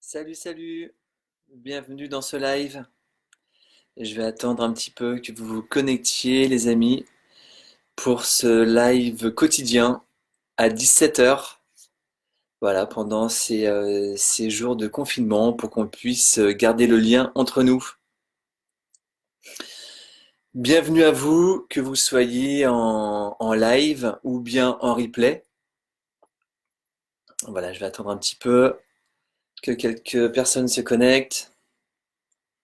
Salut, salut, bienvenue dans ce live. Je vais attendre un petit peu que vous vous connectiez, les amis, pour ce live quotidien à 17 heures. Voilà, pendant ces jours de confinement, pour qu'on puisse garder le lien entre nous. Bienvenue à vous, que vous soyez en live ou bien en replay. Voilà, je vais attendre un petit peu que quelques personnes se connectent.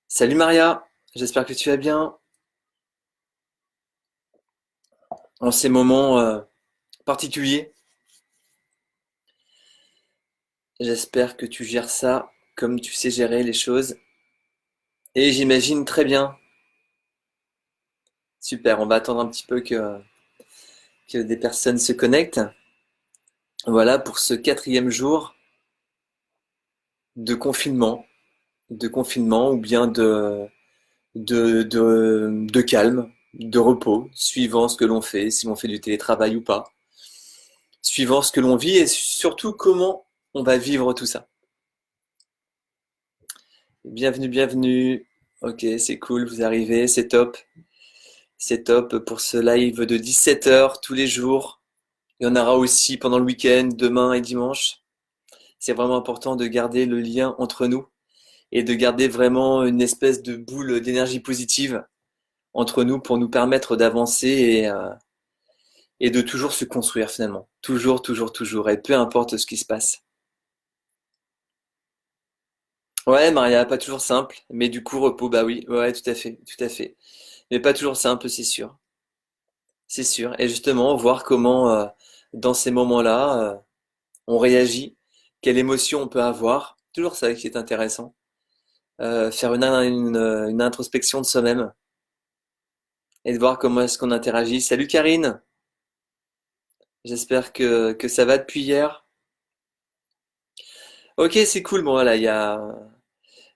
Salut Maria, j'espère que tu vas bien en ces moments particuliers. J'espère que tu gères ça comme tu sais gérer les choses. Et j'imagine très bien. Super, on va attendre un petit peu que des personnes se connectent. Voilà pour ce quatrième jour de confinement. De confinement ou bien de calme, de repos, suivant ce que l'on fait, si on fait du télétravail ou pas. Suivant ce que l'on vit et surtout comment on va vivre tout ça. Bienvenue, bienvenue. Ok, c'est cool, vous arrivez, c'est top. C'est top pour ce live de 17 heures tous les jours. Il y en aura aussi pendant le week-end, demain et dimanche. C'est vraiment important de garder le lien entre nous et de garder vraiment une espèce de boule d'énergie positive entre nous pour nous permettre d'avancer et de toujours se construire finalement. Toujours, toujours, toujours. Et peu importe ce qui se passe. Ouais, Maria, pas toujours simple, mais du coup, repos, bah oui, ouais, tout à fait, tout à fait. Mais pas toujours simple, c'est sûr. C'est sûr. Et justement, voir comment, dans ces moments-là, on réagit, quelle émotion on peut avoir. Toujours ça qui est intéressant. Faire une introspection de soi-même et de voir comment est-ce qu'on interagit. Salut Karine, j'espère que ça va depuis hier. Ok, c'est cool. Bon voilà, il y a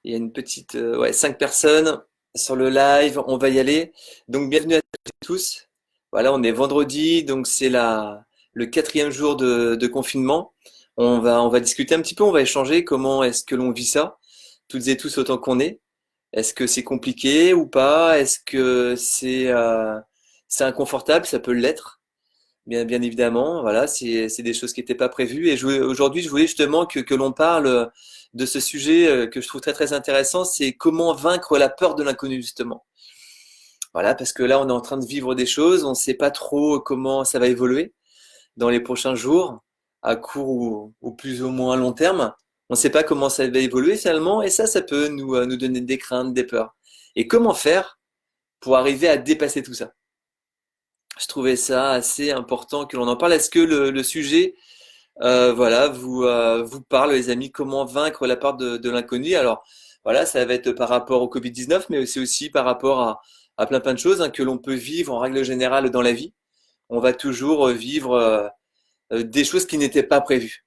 une petite, ouais, 5 personnes sur le live. On va y aller. Donc bienvenue à toutes et tous. Voilà, on est vendredi, donc c'est le quatrième jour de confinement. On va discuter un petit peu, on va échanger comment est-ce que l'on vit ça, toutes et tous autant qu'on est. Est-ce que c'est compliqué ou pas? Est-ce que c'est inconfortable? Ça peut l'être, bien, bien évidemment. Voilà, c'est des choses qui n'étaient pas prévues. Et aujourd'hui, je voulais justement que l'on parle de ce sujet que je trouve très très intéressant. C'est comment vaincre la peur de l'inconnu justement. Voilà, parce que là, on est en train de vivre des choses. On ne sait pas trop comment ça va évoluer dans les prochains jours, à court ou plus ou moins long terme. On ne sait pas comment ça va évoluer finalement, et ça peut nous donner des craintes, des peurs. Et comment faire pour arriver à dépasser tout ça? Je trouvais ça assez important que l'on en parle. Est-ce que le sujet, voilà, vous parle, les amis, comment vaincre la peur de l'inconnu? Alors, voilà, ça va être par rapport au Covid-19, mais c'est aussi par rapport à plein plein de choses hein, que l'on peut vivre en règle générale dans la vie. On va toujours vivre des choses qui n'étaient pas prévues.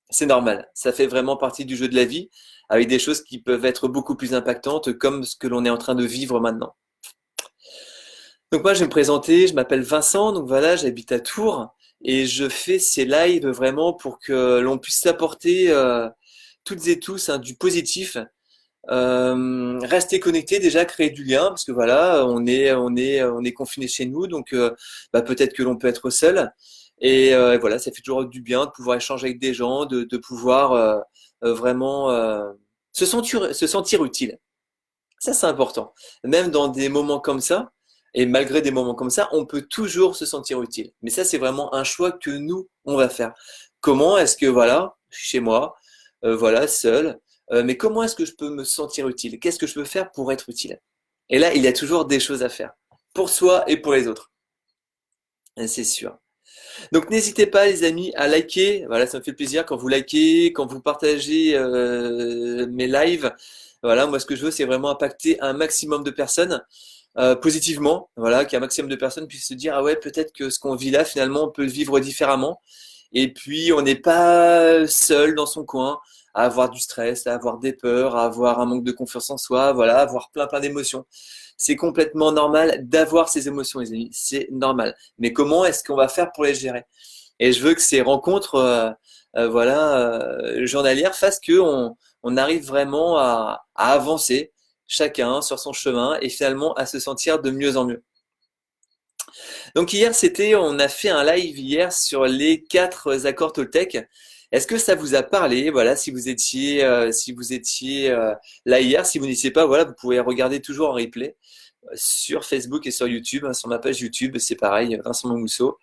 C'est normal. Ça fait vraiment partie du jeu de la vie, avec des choses qui peuvent être beaucoup plus impactantes, comme ce que l'on est en train de vivre maintenant. Donc moi, je vais me présenter, je m'appelle Vincent, donc voilà, j'habite à Tours, et je fais ces lives vraiment pour que l'on puisse apporter toutes et tous hein, du positif. Rester connecté, déjà créer du lien, parce que voilà, on est confiné chez nous, donc bah, peut-être que l'on peut être seul. Et voilà, ça fait toujours du bien de pouvoir échanger avec des gens, de pouvoir vraiment se sentir utile. Ça, c'est important. Même dans des moments comme ça, et malgré des moments comme ça, on peut toujours se sentir utile. Mais ça, c'est vraiment un choix que nous, on va faire. Comment est-ce que, voilà, chez moi, voilà, seul, mais comment est-ce que je peux me sentir utile? Qu'est-ce que je peux faire pour être utile? Et là, il y a toujours des choses à faire. Pour soi et pour les autres. Et c'est sûr. Donc n'hésitez pas les amis à liker, voilà ça me fait plaisir quand vous likez, quand vous partagez mes lives. Voilà, moi ce que je veux c'est vraiment impacter un maximum de personnes positivement, voilà, qu'un maximum de personnes puissent se dire ah ouais peut-être que ce qu'on vit là finalement on peut le vivre différemment. Et puis on n'est pas seul dans son coin à avoir du stress, à avoir des peurs, à avoir un manque de confiance en soi, voilà, à avoir plein plein d'émotions. C'est complètement normal d'avoir ces émotions, les amis. C'est normal. Mais comment est-ce qu'on va faire pour les gérer? Et je veux que ces rencontres, voilà, journalières fassent que on arrive vraiment à avancer chacun sur son chemin et finalement à se sentir de mieux en mieux. Donc hier, on a fait un live hier sur les quatre accords Toltec. Est-ce que ça vous a parlé? Voilà, si vous étiez là hier, si vous n'étiez pas, voilà, vous pouvez regarder toujours en replay sur Facebook et sur YouTube, hein, sur ma page YouTube, c'est pareil, Vincent Mousseau,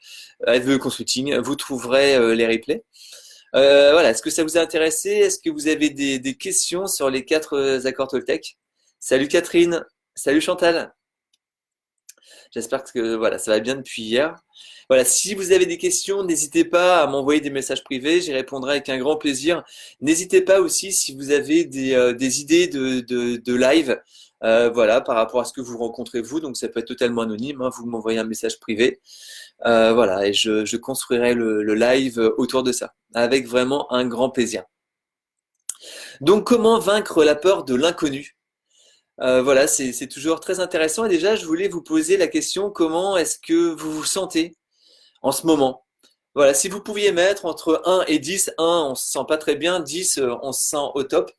FVE Consulting, vous trouverez les replays. Voilà, est-ce que ça vous a intéressé? Est-ce que vous avez des questions sur les quatre accords Toltec? Salut Catherine, salut Chantal. J'espère que voilà, ça va bien depuis hier. Voilà, si vous avez des questions, n'hésitez pas à m'envoyer des messages privés, j'y répondrai avec un grand plaisir. N'hésitez pas aussi si vous avez des idées de live, voilà, par rapport à ce que vous rencontrez vous, donc ça peut être totalement anonyme, hein, vous m'envoyez un message privé, voilà, et je construirai le live autour de ça, avec vraiment un grand plaisir. Donc, comment vaincre la peur de l'inconnu? Voilà, c'est toujours très intéressant. Et déjà, je voulais vous poser la question, comment est-ce que vous vous sentez en ce moment? Voilà, si vous pouviez mettre entre 1 et 10, 1, on se sent pas très bien, 10, on se sent au top.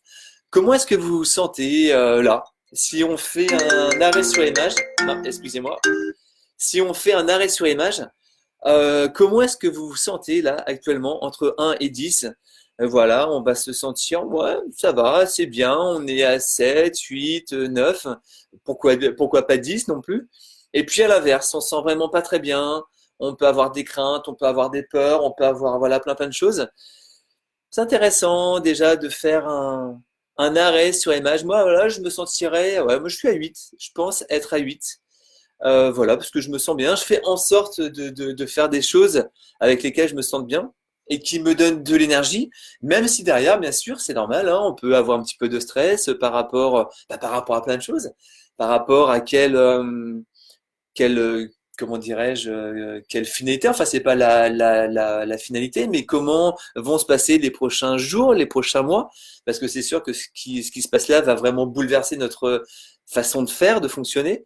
Comment est-ce que vous vous sentez là? Si on fait un arrêt sur image, non, excusez-moi. Si on fait un arrêt sur image, comment est-ce que vous vous sentez là actuellement entre 1 et 10? Voilà, on va se sentir, ouais, ça va, c'est bien, on est à 7, 8, 9, pourquoi pas 10 non plus. Et puis à l'inverse, on se sent vraiment pas très bien, on peut avoir des craintes, on peut avoir des peurs, on peut avoir voilà plein de choses. C'est intéressant déjà de faire un arrêt sur image. Moi, voilà, je me sentirais, ouais, moi je suis à 8, je pense être à 8. Voilà, parce que je me sens bien. Je fais en sorte de faire des choses avec lesquelles je me sens bien et qui me donnent de l'énergie, même si derrière, bien sûr, c'est normal, hein, on peut avoir un petit peu de stress par rapport à plein de choses, par rapport à quelle, comment dirais-je, quelle finalité. Enfin, c'est pas la finalité, mais comment vont se passer les prochains jours, les prochains mois, parce que c'est sûr que ce qui se passe là va vraiment bouleverser notre façon de faire, de fonctionner.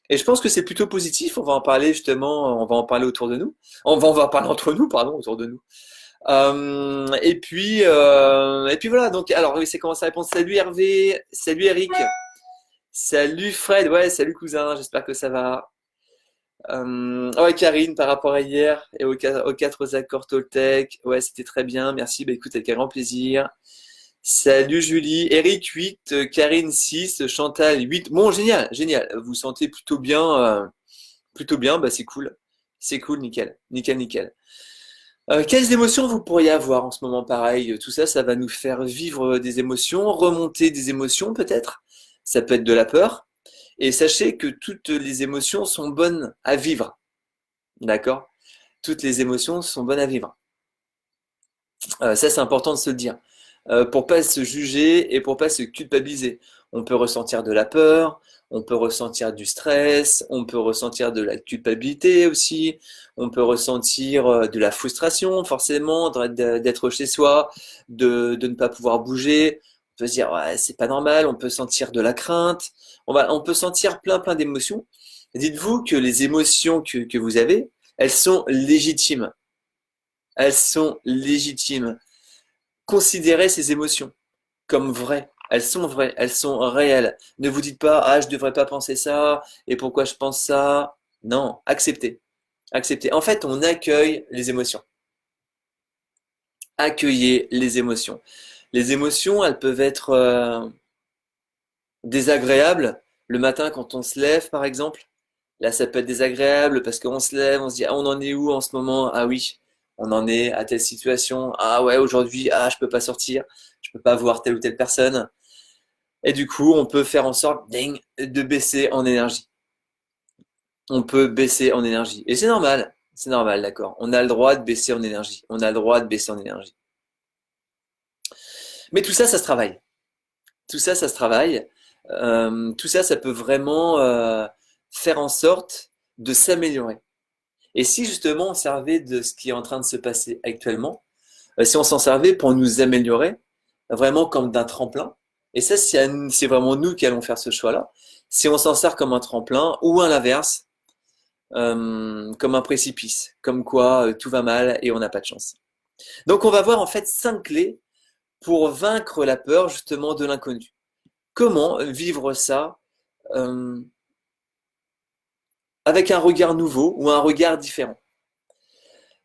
Et je pense que c'est plutôt positif. On va en parler justement, on va en parler autour de nous. On va en parler entre nous, pardon, autour de nous. Et puis voilà. Donc, alors, oui, c'est commencé à répondre. Salut Hervé, salut Eric, salut Fred. Ouais, salut cousin. J'espère que ça va. Ouais, Karine, par rapport à hier et aux quatre accords Toltec. Ouais, c'était très bien. Merci. Bah écoute, avec un grand plaisir. Salut Julie, Eric 8, Karine 6, Chantal 8. Bon, génial, génial. Vous sentez plutôt bien, bah c'est cool, nickel, nickel, nickel. Quelles émotions vous pourriez avoir en ce moment pareil? Tout ça, ça va nous faire vivre des émotions, remonter des émotions peut-être. Ça peut être de la peur. Et sachez que toutes les émotions sont bonnes à vivre, d'accord? Toutes les émotions sont bonnes à vivre. Ça, c'est important de se le dire. Pour pas se juger et pour pas se culpabiliser. On peut ressentir de la peur, on peut ressentir du stress, on peut ressentir de la culpabilité aussi, on peut ressentir de la frustration forcément d'être chez soi, de ne pas pouvoir bouger. On peut se dire ouais, c'est pas normal, on peut sentir de la crainte, on peut sentir plein d'émotions. Dites-vous que les émotions que vous avez, elles sont légitimes. Elles sont légitimes. Considérez ces émotions comme vraies. Elles sont réelles. Ne vous dites pas, ah, je devrais pas penser ça, et pourquoi je pense ça. Non, acceptez. Acceptez. En fait, on accueille les émotions. Accueillez les émotions. Les émotions, elles peuvent être désagréables le matin quand on se lève, par exemple. Là, ça peut être désagréable parce qu'on se lève, on se dit, ah, on en est où en ce moment? Ah oui, on en est à telle situation. Ah ouais, aujourd'hui, ah, je peux pas sortir, je peux pas voir telle ou telle personne. Et du coup, on peut faire en sorte, ding, de baisser en énergie. On peut baisser en énergie. Et c'est normal, d'accord. On a le droit de baisser en énergie. On a le droit de baisser en énergie. Mais tout ça, ça se travaille. Tout ça, ça se travaille. Tout ça, ça peut vraiment faire en sorte de s'améliorer. Et si justement on servait de ce qui est en train de se passer actuellement, si on s'en servait pour nous améliorer, vraiment comme d'un tremplin, et ça c'est vraiment nous qui allons faire ce choix-là, si on s'en sert comme un tremplin ou à l'inverse, comme un précipice, comme quoi tout va mal et on n'a pas de chance. Donc on va voir en fait 5 clés pour vaincre la peur justement de l'inconnu. Comment vivre ça euh, avec un regard nouveau ou un regard différent?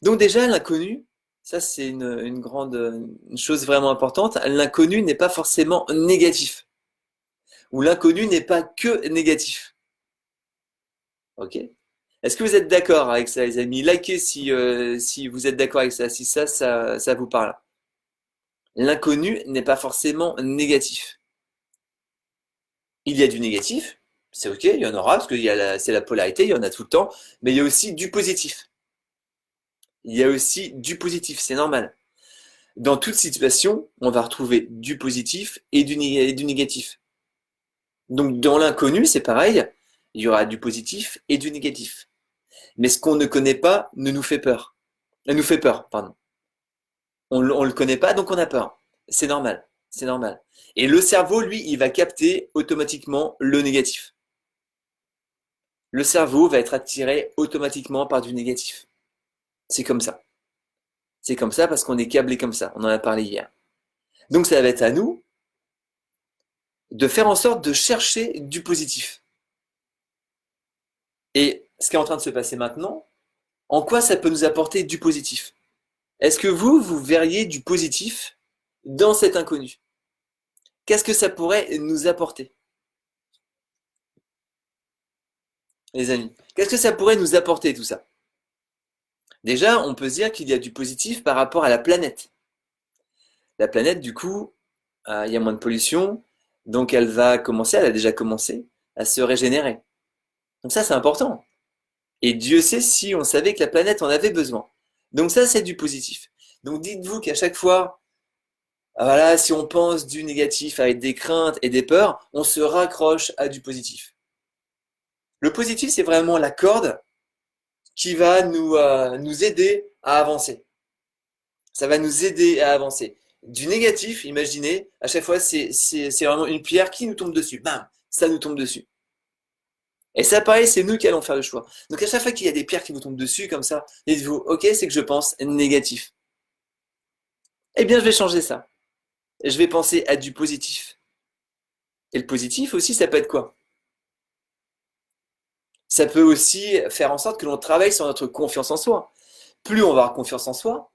Donc déjà, l'inconnu, ça c'est une grande une chose vraiment importante. L'inconnu n'est pas forcément négatif, ou l'inconnu n'est pas que négatif. Ok? Est-ce que vous êtes d'accord avec ça, les amis? Likez si vous êtes d'accord avec ça, si ça vous parle. L'inconnu n'est pas forcément négatif. Il y a du négatif, c'est ok, il y en aura, parce que c'est la polarité, il y en a tout le temps, mais il y a aussi du positif. Il y a aussi du positif, c'est normal. Dans toute situation, on va retrouver du positif et du négatif. Donc dans l'inconnu, c'est pareil, il y aura du positif et du négatif. Mais ce qu'on ne connaît pas ne nous fait peur. Nous fait peur, pardon. On le connaît pas, donc on a peur. C'est normal, c'est normal. Et le cerveau, lui, il va capter automatiquement le négatif. Le cerveau va être attiré automatiquement par du négatif. C'est comme ça. C'est comme ça parce qu'on est câblé comme ça. On en a parlé hier. Donc ça va être à nous de faire en sorte de chercher du positif. Et ce qui est en train de se passer maintenant, en quoi ça peut nous apporter du positif? Est-ce que vous verriez du positif dans cet inconnu? Qu'est-ce que ça pourrait nous apporter, les amis? Qu'est-ce que ça pourrait nous apporter tout ça? Déjà, on peut se dire qu'il y a du positif par rapport à la planète. La planète, du coup, il y a moins de pollution, donc elle a déjà commencé à se régénérer. Donc ça, c'est important. Et Dieu sait si on savait que la planète en avait besoin. Donc ça, c'est du positif. Donc dites-vous qu'à chaque fois, voilà, si on pense du négatif avec des craintes et des peurs, on se raccroche à du positif. Le positif, c'est vraiment la corde qui va nous aider à avancer. Ça va nous aider à avancer. Du négatif, imaginez, à chaque fois, c'est vraiment une pierre qui nous tombe dessus. Bam, ça nous tombe dessus. Et ça, pareil, c'est nous qui allons faire le choix. Donc à chaque fois qu'il y a des pierres qui vous tombent dessus, comme ça, dites-vous, ok, c'est que je pense négatif. Eh bien, je vais changer ça. Je vais penser à du positif. Et le positif aussi, ça peut être quoi? Ça peut aussi faire en sorte que l'on travaille sur notre confiance en soi. Plus on va avoir confiance en soi,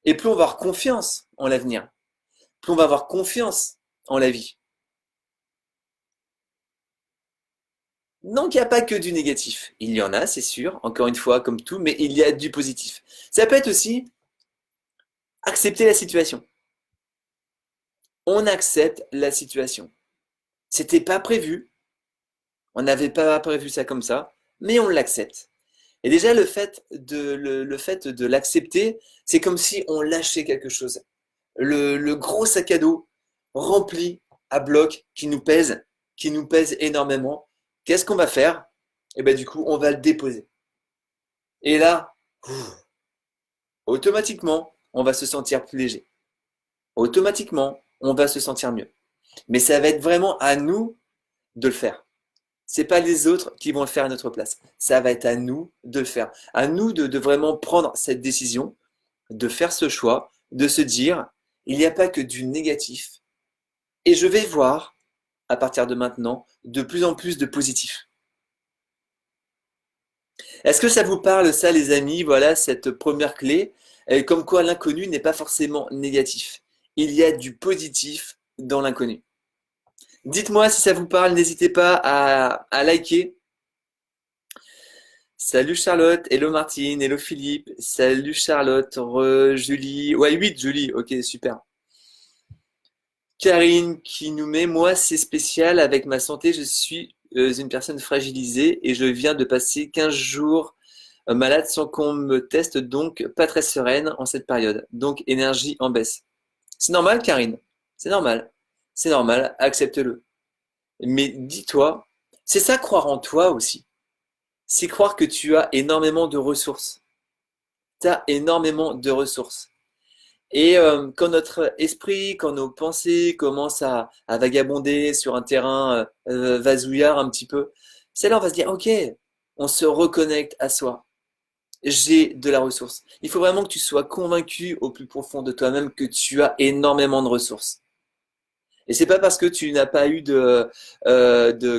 et plus on va avoir confiance en l'avenir. Plus on va avoir confiance en la vie. Donc il n'y a pas que du négatif. Il y en a, c'est sûr, encore une fois, comme tout, mais il y a du positif. Ça peut être aussi accepter la situation. On accepte la situation. C'était pas prévu, on n'avait pas prévu ça comme ça, mais on l'accepte. Et déjà le fait de l'accepter, c'est comme si on lâchait quelque chose. Le gros sac à dos rempli à bloc qui nous pèse énormément. Qu'est-ce qu'on va faire? Et ben du coup, on va le déposer. Et là, automatiquement, on va se sentir plus léger. Automatiquement, on va se sentir mieux. Mais ça va être vraiment à nous de le faire. C'est pas les autres qui vont le faire à notre place. Ça va être à nous de le faire. À nous de vraiment prendre cette décision, de faire ce choix, de se dire, il n'y a pas que du négatif. Et je vais voir, à partir de maintenant, de plus en plus de positif. Est-ce que ça vous parle, ça, les amis? Voilà, cette première clé, comme quoi l'inconnu n'est pas forcément négatif. Il y a du positif dans l'inconnu. Dites-moi si ça vous parle, n'hésitez pas à liker. Salut Charlotte, hello Martine, hello Philippe, salut Charlotte, Julie, ouais 8 Julie, ok super. Karine qui nous met, moi c'est spécial avec ma santé, je suis une personne fragilisée et je viens de passer 15 jours malade sans qu'on me teste, donc pas très sereine en cette période, donc énergie en baisse. C'est normal Karine, c'est normal, accepte-le. Mais dis-toi, c'est ça croire en toi aussi. C'est croire que tu as énormément de ressources. Tu as énormément de ressources. Et quand notre esprit, quand nos pensées commencent à vagabonder sur un terrain vasouillard un petit peu, c'est là on va se dire, ok, on se reconnecte à soi. j'ai de la ressource. Il faut vraiment que tu sois convaincu au plus profond de toi-même que tu as énormément de ressources. Et c'est pas parce que tu n'as pas eu de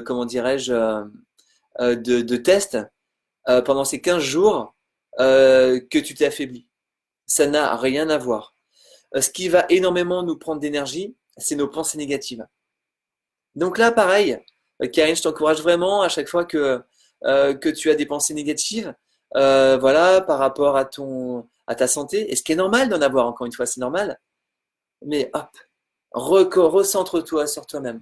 comment dirais-je, de test pendant ces 15 jours que tu t'es affaibli. Ça n'a rien à voir. Ce qui va énormément nous prendre d'énergie, c'est nos pensées négatives. Donc là, pareil, Karine, je t'encourage vraiment à chaque fois que tu as des pensées négatives, voilà, par rapport à ta santé, et ce qui est normal d'en avoir, encore une fois, c'est normal, mais hop, recentre-toi sur toi-même.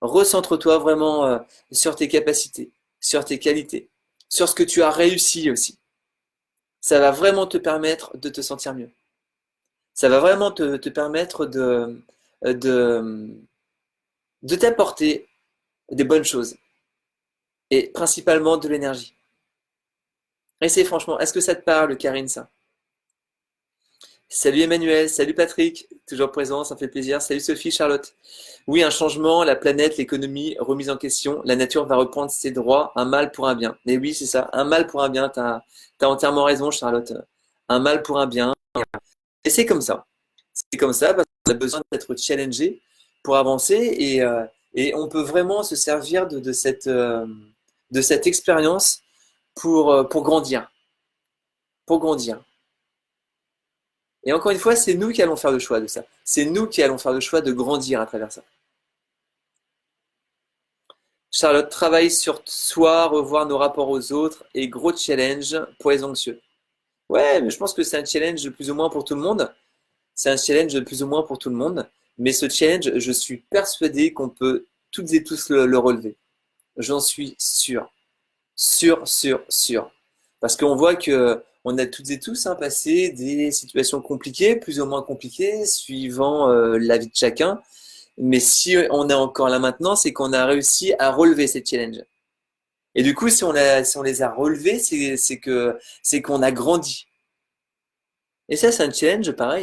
Recentre-toi vraiment sur tes capacités, sur tes qualités, sur ce que tu as réussi aussi. Ça va vraiment te permettre de te sentir mieux. Ça va vraiment te permettre de, de t'apporter des bonnes choses et principalement de l'énergie. Et c'est franchement, est-ce que ça te parle, Karine, ça? Salut Emmanuel, salut Patrick, toujours présent, ça fait plaisir. Salut Sophie, Charlotte. Oui, un changement, la planète, l'économie, remise en question, la nature va reprendre ses droits, un mal pour un bien. Et oui, c'est ça, un mal pour un bien, t'as entièrement raison, Charlotte. Un mal pour un bien. Et c'est comme ça. C'est comme ça parce qu'on a besoin d'être challengé pour avancer et on peut vraiment se servir de cette expérience pour grandir. Pour grandir. Et encore une fois, c'est nous qui allons faire le choix de ça. C'est nous qui allons faire le choix de grandir à travers ça. Charlotte travaille sur soi, revoir nos rapports aux autres et gros challenge pour les anxieux. Ouais, mais je pense que c'est un challenge de plus ou moins pour tout le monde. C'est un challenge de plus ou moins pour tout le monde. Mais ce challenge, je suis persuadé qu'on peut toutes et tous le relever. J'en suis sûr. Sûr, sûr, sûr. Parce qu'on voit que on a toutes et tous passé des situations compliquées, plus ou moins compliquées, suivant la vie de chacun. Mais si on est encore là maintenant, c'est qu'on a réussi à relever ces challenges. Et du coup, si on les a relevés, c'est qu'on a grandi. Et ça, c'est un challenge pareil.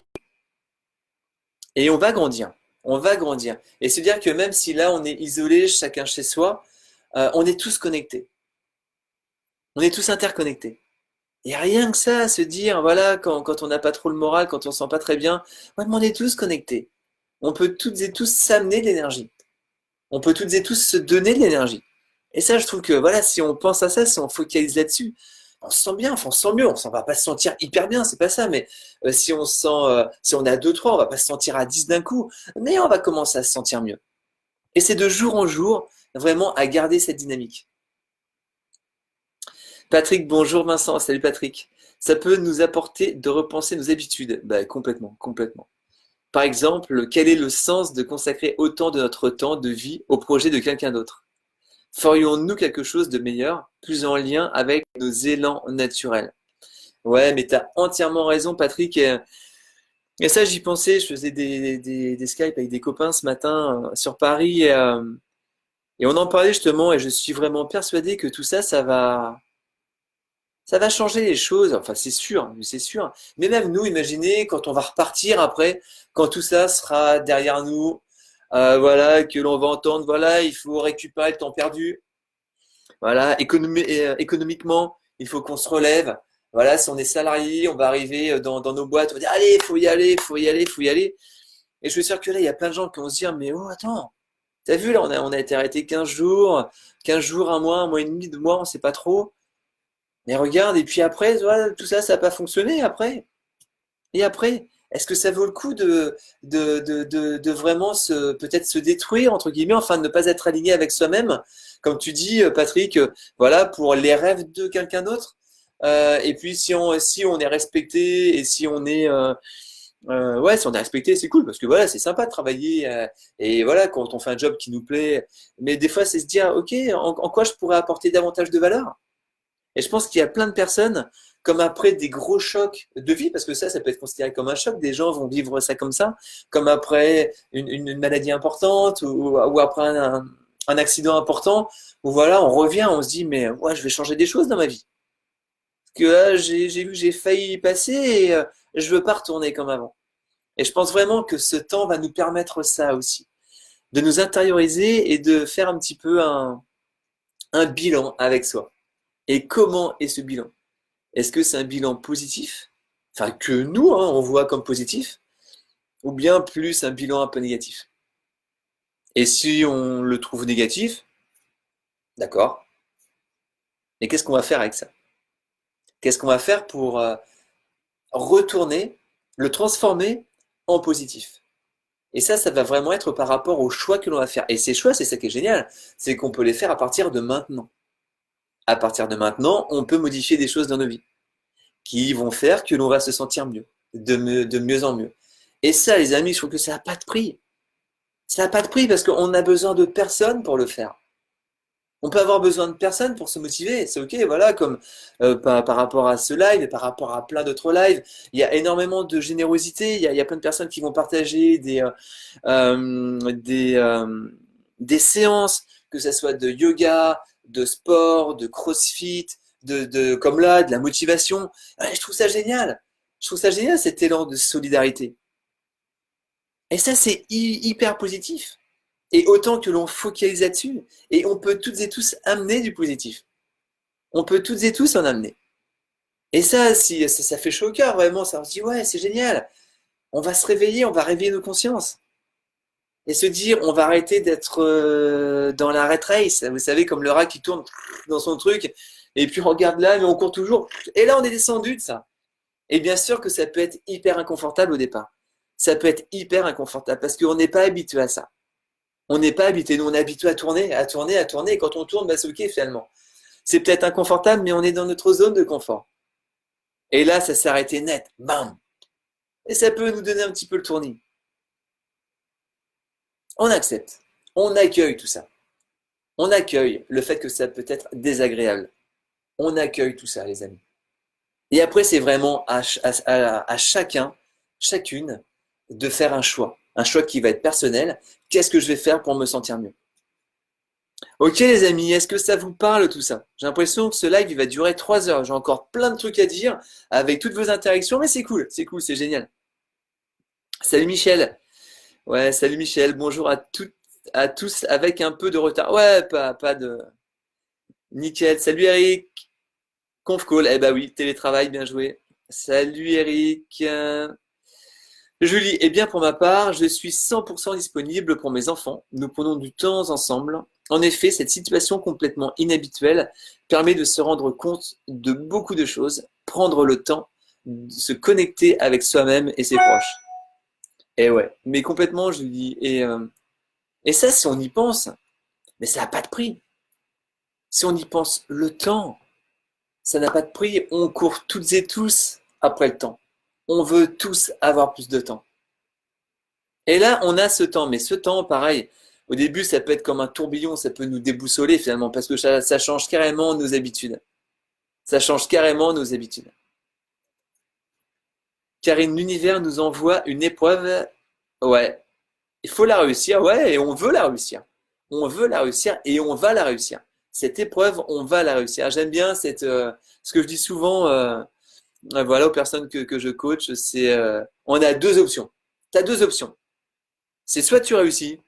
Et on va grandir. On va grandir. Et c'est dire que même si là, on est isolé, chacun chez soi, on est tous connectés. On est tous interconnectés. Et rien que ça, se dire, voilà, quand on n'a pas trop le moral, quand on se sent pas très bien, ouais, mais on est tous connectés. On peut toutes et tous s'amener de l'énergie. On peut toutes et tous se donner de l'énergie. Et ça, je trouve que, voilà, si on pense à ça, si on focalise là-dessus, on se sent bien, enfin, on se sent mieux, on ne va pas se sentir hyper bien, c'est pas ça, mais si on se sent, si on est à 2, 3, on va pas se sentir à 10 d'un coup, mais on va commencer à se sentir mieux. Et c'est de jour en jour, vraiment, à garder cette dynamique. Patrick, bonjour Vincent, salut Patrick. Ça peut nous apporter de repenser nos habitudes. Bah, complètement, complètement. Par exemple, quel est le sens de consacrer autant de notre temps de vie au projet de quelqu'un d'autre? Ferions-nous quelque chose de meilleur, plus en lien avec nos élans naturels? Ouais, mais t'as entièrement raison, Patrick. Et ça, j'y pensais. Je faisais des Skype avec des copains ce matin sur Paris et on en parlait justement. Et je suis vraiment persuadé que tout ça, ça va changer les choses. Enfin, c'est sûr, c'est sûr. Mais même nous, imaginez quand on va repartir après, quand tout ça sera derrière nous, voilà, que l'on va entendre, voilà, il faut récupérer le temps perdu. Voilà, économiquement, il faut qu'on se relève. Voilà, si on est salarié, on va arriver dans nos boîtes, on va dire, allez, il faut y aller, il faut y aller, il faut y aller. Et je suis sûr que là, il y a plein de gens qui vont se dire, mais oh, attends, t'as vu, là, on a été arrêté 15 jours, un mois et demi, 2 mois, on sait pas trop. Mais regarde, et puis après, voilà, tout ça, ça n'a pas fonctionné après. Et après, est-ce que ça vaut le coup de vraiment peut-être se détruire, entre guillemets, enfin de ne pas être aligné avec soi-même, comme tu dis, Patrick, voilà, pour les rêves de quelqu'un d'autre. Et puis si on est respecté et si on est ouais, si on est respecté, c'est cool parce que voilà, c'est sympa de travailler et voilà, quand on fait un job qui nous plaît. Mais des fois, c'est se dire, ok, en quoi je pourrais apporter davantage de valeur? Et je pense qu'il y a plein de personnes, comme après des gros chocs de vie, parce que ça peut être considéré comme un choc, des gens vont vivre ça comme ça, comme après une maladie importante ou après un accident important, où voilà, on revient, on se dit, mais ouais, je vais changer des choses dans ma vie. Parce que j'ai vu que j'ai failli y passer et je veux pas retourner comme avant. Et je pense vraiment que ce temps va nous permettre ça aussi, de nous intérioriser et de faire un petit peu un bilan avec soi. Et comment est ce bilan? Est-ce que c'est un bilan positif? Enfin, que nous, hein, on voit comme positif, ou bien plus un bilan un peu négatif? Et si on le trouve négatif, d'accord, mais qu'est-ce qu'on va faire avec ça? Qu'est-ce qu'on va faire pour retourner, le transformer en positif? Et ça va vraiment être par rapport aux choix que l'on va faire. Et ces choix, c'est ça qui est génial, c'est qu'on peut les faire à partir de maintenant. À partir de maintenant, on peut modifier des choses dans nos vies qui vont faire que l'on va se sentir mieux, de mieux en mieux. Et ça, les amis, je trouve que ça n'a pas de prix. Ça n'a pas de prix parce qu'on a besoin de personne pour le faire. On peut avoir besoin de personne pour se motiver, c'est ok, voilà, comme par rapport à ce live et par rapport à plein d'autres lives, il y a énormément de générosité, il y a plein de personnes qui vont partager euh, des, euh, des séances, que ce soit de yoga, de sport, de crossfit, comme là, de la motivation. Ouais, je trouve ça génial. Je trouve ça génial cet élan de solidarité. Et ça, c'est hyper positif. Et autant que l'on focalise là-dessus, et on peut toutes et tous amener du positif. On peut toutes et tous en amener. Et ça, si ça fait chaud au cœur, vraiment, ça on se dit, ouais, c'est génial. On va se réveiller, on va réveiller nos consciences. Et se dire, on va arrêter d'être dans la rat race. Vous savez, comme le rat qui tourne dans son truc, et puis on regarde là, mais on court toujours. Et là, on est descendu de ça. Et bien sûr que ça peut être hyper inconfortable au départ. Ça peut être hyper inconfortable parce qu'on n'est pas habitué à ça. On n'est pas habitué, nous on est habitué à tourner, à tourner, à tourner, et quand on tourne, bah, c'est ok finalement. C'est peut-être inconfortable, mais on est dans notre zone de confort. Et là, ça s'est arrêté net, bam. Et ça peut nous donner un petit peu le tournis. On accepte, on accueille tout ça. On accueille le fait que ça peut être désagréable. On accueille tout ça, les amis. Et après, c'est vraiment à chacun, chacune, de faire un choix qui va être personnel. Qu'est-ce que je vais faire pour me sentir mieux? Ok les amis, est-ce que ça vous parle tout ça? J'ai l'impression que ce live il va durer 3 heures. J'ai encore plein de trucs à dire avec toutes vos interactions, mais c'est cool, c'est génial. Salut Michel. Ouais, salut Michel. Bonjour à toutes, à tous avec un peu de retard. Ouais, pas de. Nickel. Salut Eric. Conf call. Eh bah oui, télétravail, bien joué. Salut Eric. Julie, eh bien pour ma part, je suis 100% disponible pour mes enfants. Nous prenons du temps ensemble. En effet, cette situation complètement inhabituelle permet de se rendre compte de beaucoup de choses, prendre le temps, de se connecter avec soi-même et ses proches. Et ouais, mais complètement, je lui dis. Et ça, si on y pense, mais ça n'a pas de prix. Si on y pense, le temps, ça n'a pas de prix. On court toutes et tous après le temps. On veut tous avoir plus de temps. Et là, on a ce temps, mais ce temps, pareil, au début, ça peut être comme un tourbillon, ça peut nous déboussoler finalement, parce que ça change carrément nos habitudes. Ça change carrément nos habitudes. Karine, l'univers nous envoie une épreuve, ouais, il faut la réussir, ouais, et on veut la réussir. On veut la réussir et on va la réussir. Cette épreuve, on va la réussir. J'aime bien ce que je dis souvent, voilà, aux personnes que je coach, c'est, on a deux options. Tu as deux options. C'est soit tu réussis,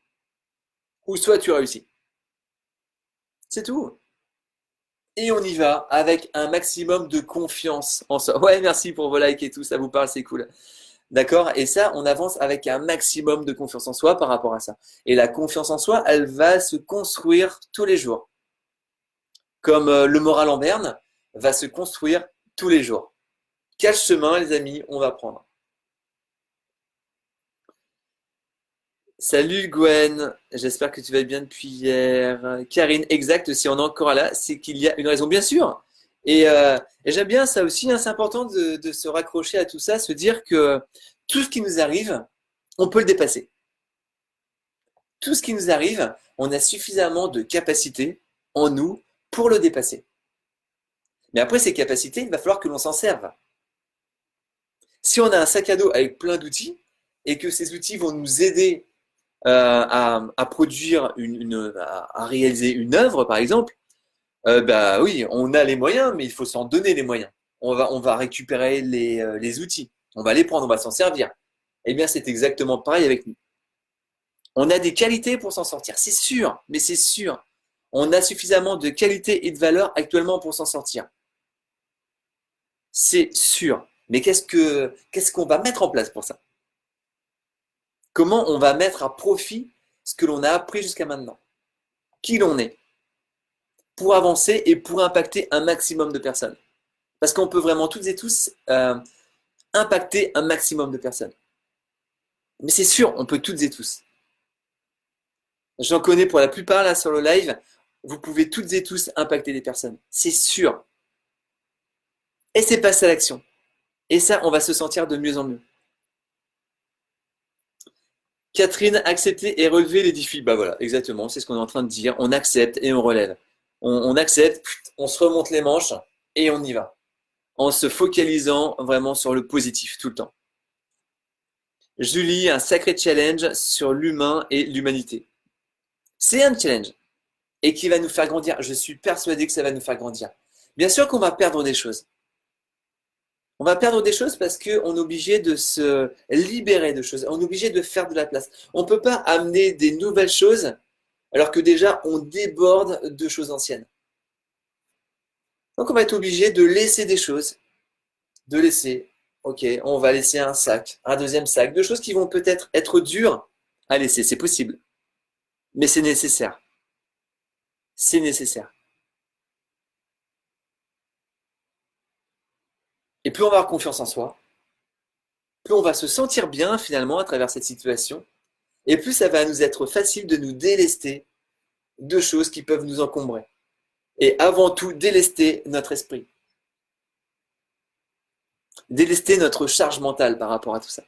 ou soit tu réussis. C'est tout. Et on y va avec un maximum de confiance en soi. Ouais, merci pour vos likes et tout, ça vous parle, c'est cool. D'accord? Et ça, on avance avec un maximum de confiance en soi par rapport à ça. Et la confiance en soi, elle va se construire tous les jours. Comme le moral en berne va se construire tous les jours. Quel chemin, les amis, on va prendre? Salut Gwen, j'espère que tu vas bien depuis hier. Karine, exact, si on est encore là, c'est qu'il y a une raison, bien sûr. Et j'aime bien ça aussi, hein, c'est important de se raccrocher à tout ça, se dire que tout ce qui nous arrive, on peut le dépasser. Tout ce qui nous arrive, on a suffisamment de capacités en nous pour le dépasser. Mais après, ces capacités, il va falloir que l'on s'en serve. Si on a un sac à dos avec plein d'outils et que ces outils vont nous aider à produire à réaliser une œuvre, par exemple, bah oui, on a les moyens, mais il faut s'en donner les moyens. On va récupérer les outils, on va les prendre, on va s'en servir. Eh bien, c'est exactement pareil avec nous. On a des qualités pour s'en sortir, c'est sûr, mais c'est sûr. On a suffisamment de qualités et de valeurs actuellement pour s'en sortir. C'est sûr. Mais qu'est-ce qu'on va mettre en place pour ça? Comment on va mettre à profit ce que l'on a appris jusqu'à maintenant? Qui l'on est? Pour avancer et pour impacter un maximum de personnes. Parce qu'on peut vraiment toutes et tous impacter un maximum de personnes. Mais c'est sûr, on peut toutes et tous. J'en connais pour la plupart là sur le live. Vous pouvez toutes et tous impacter des personnes. C'est sûr. Et c'est passer à l'action. Et ça, on va se sentir de mieux en mieux. Catherine, accepter et relever les défis. Bah voilà, exactement, c'est ce qu'on est en train de dire. On accepte et on relève. On accepte, on se remonte les manches et on y va. En se focalisant vraiment sur le positif tout le temps. Julie, un sacré challenge sur l'humain et l'humanité. C'est un challenge et qui va nous faire grandir. Je suis persuadé que ça va nous faire grandir. Bien sûr qu'on va perdre des choses. On va perdre des choses parce qu'on est obligé de se libérer de choses. On est obligé de faire de la place. On ne peut pas amener des nouvelles choses alors que déjà on déborde de choses anciennes. Donc on va être obligé de laisser des choses, de laisser. Ok, on va laisser un sac, un deuxième sac, de choses qui vont peut-être être dures à laisser, c'est possible. Mais c'est nécessaire. C'est nécessaire. Et plus on va avoir confiance en soi, plus on va se sentir bien finalement à travers cette situation, et plus ça va nous être facile de nous délester de choses qui peuvent nous encombrer. Et avant tout, délester notre esprit. Délester notre charge mentale par rapport à tout ça.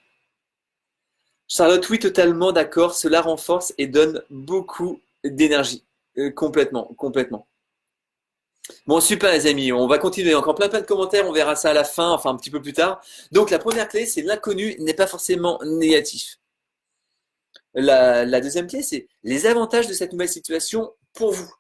Charlotte, oui, totalement d'accord. Cela renforce et donne beaucoup d'énergie. Complètement, complètement. Bon, super les amis, on va continuer. Encore plein de commentaires, on verra ça à la fin, enfin un petit peu plus tard. Donc la première clé, c'est l'inconnu n'est pas forcément négatif. La deuxième clé, c'est les avantages de cette nouvelle situation pour vous.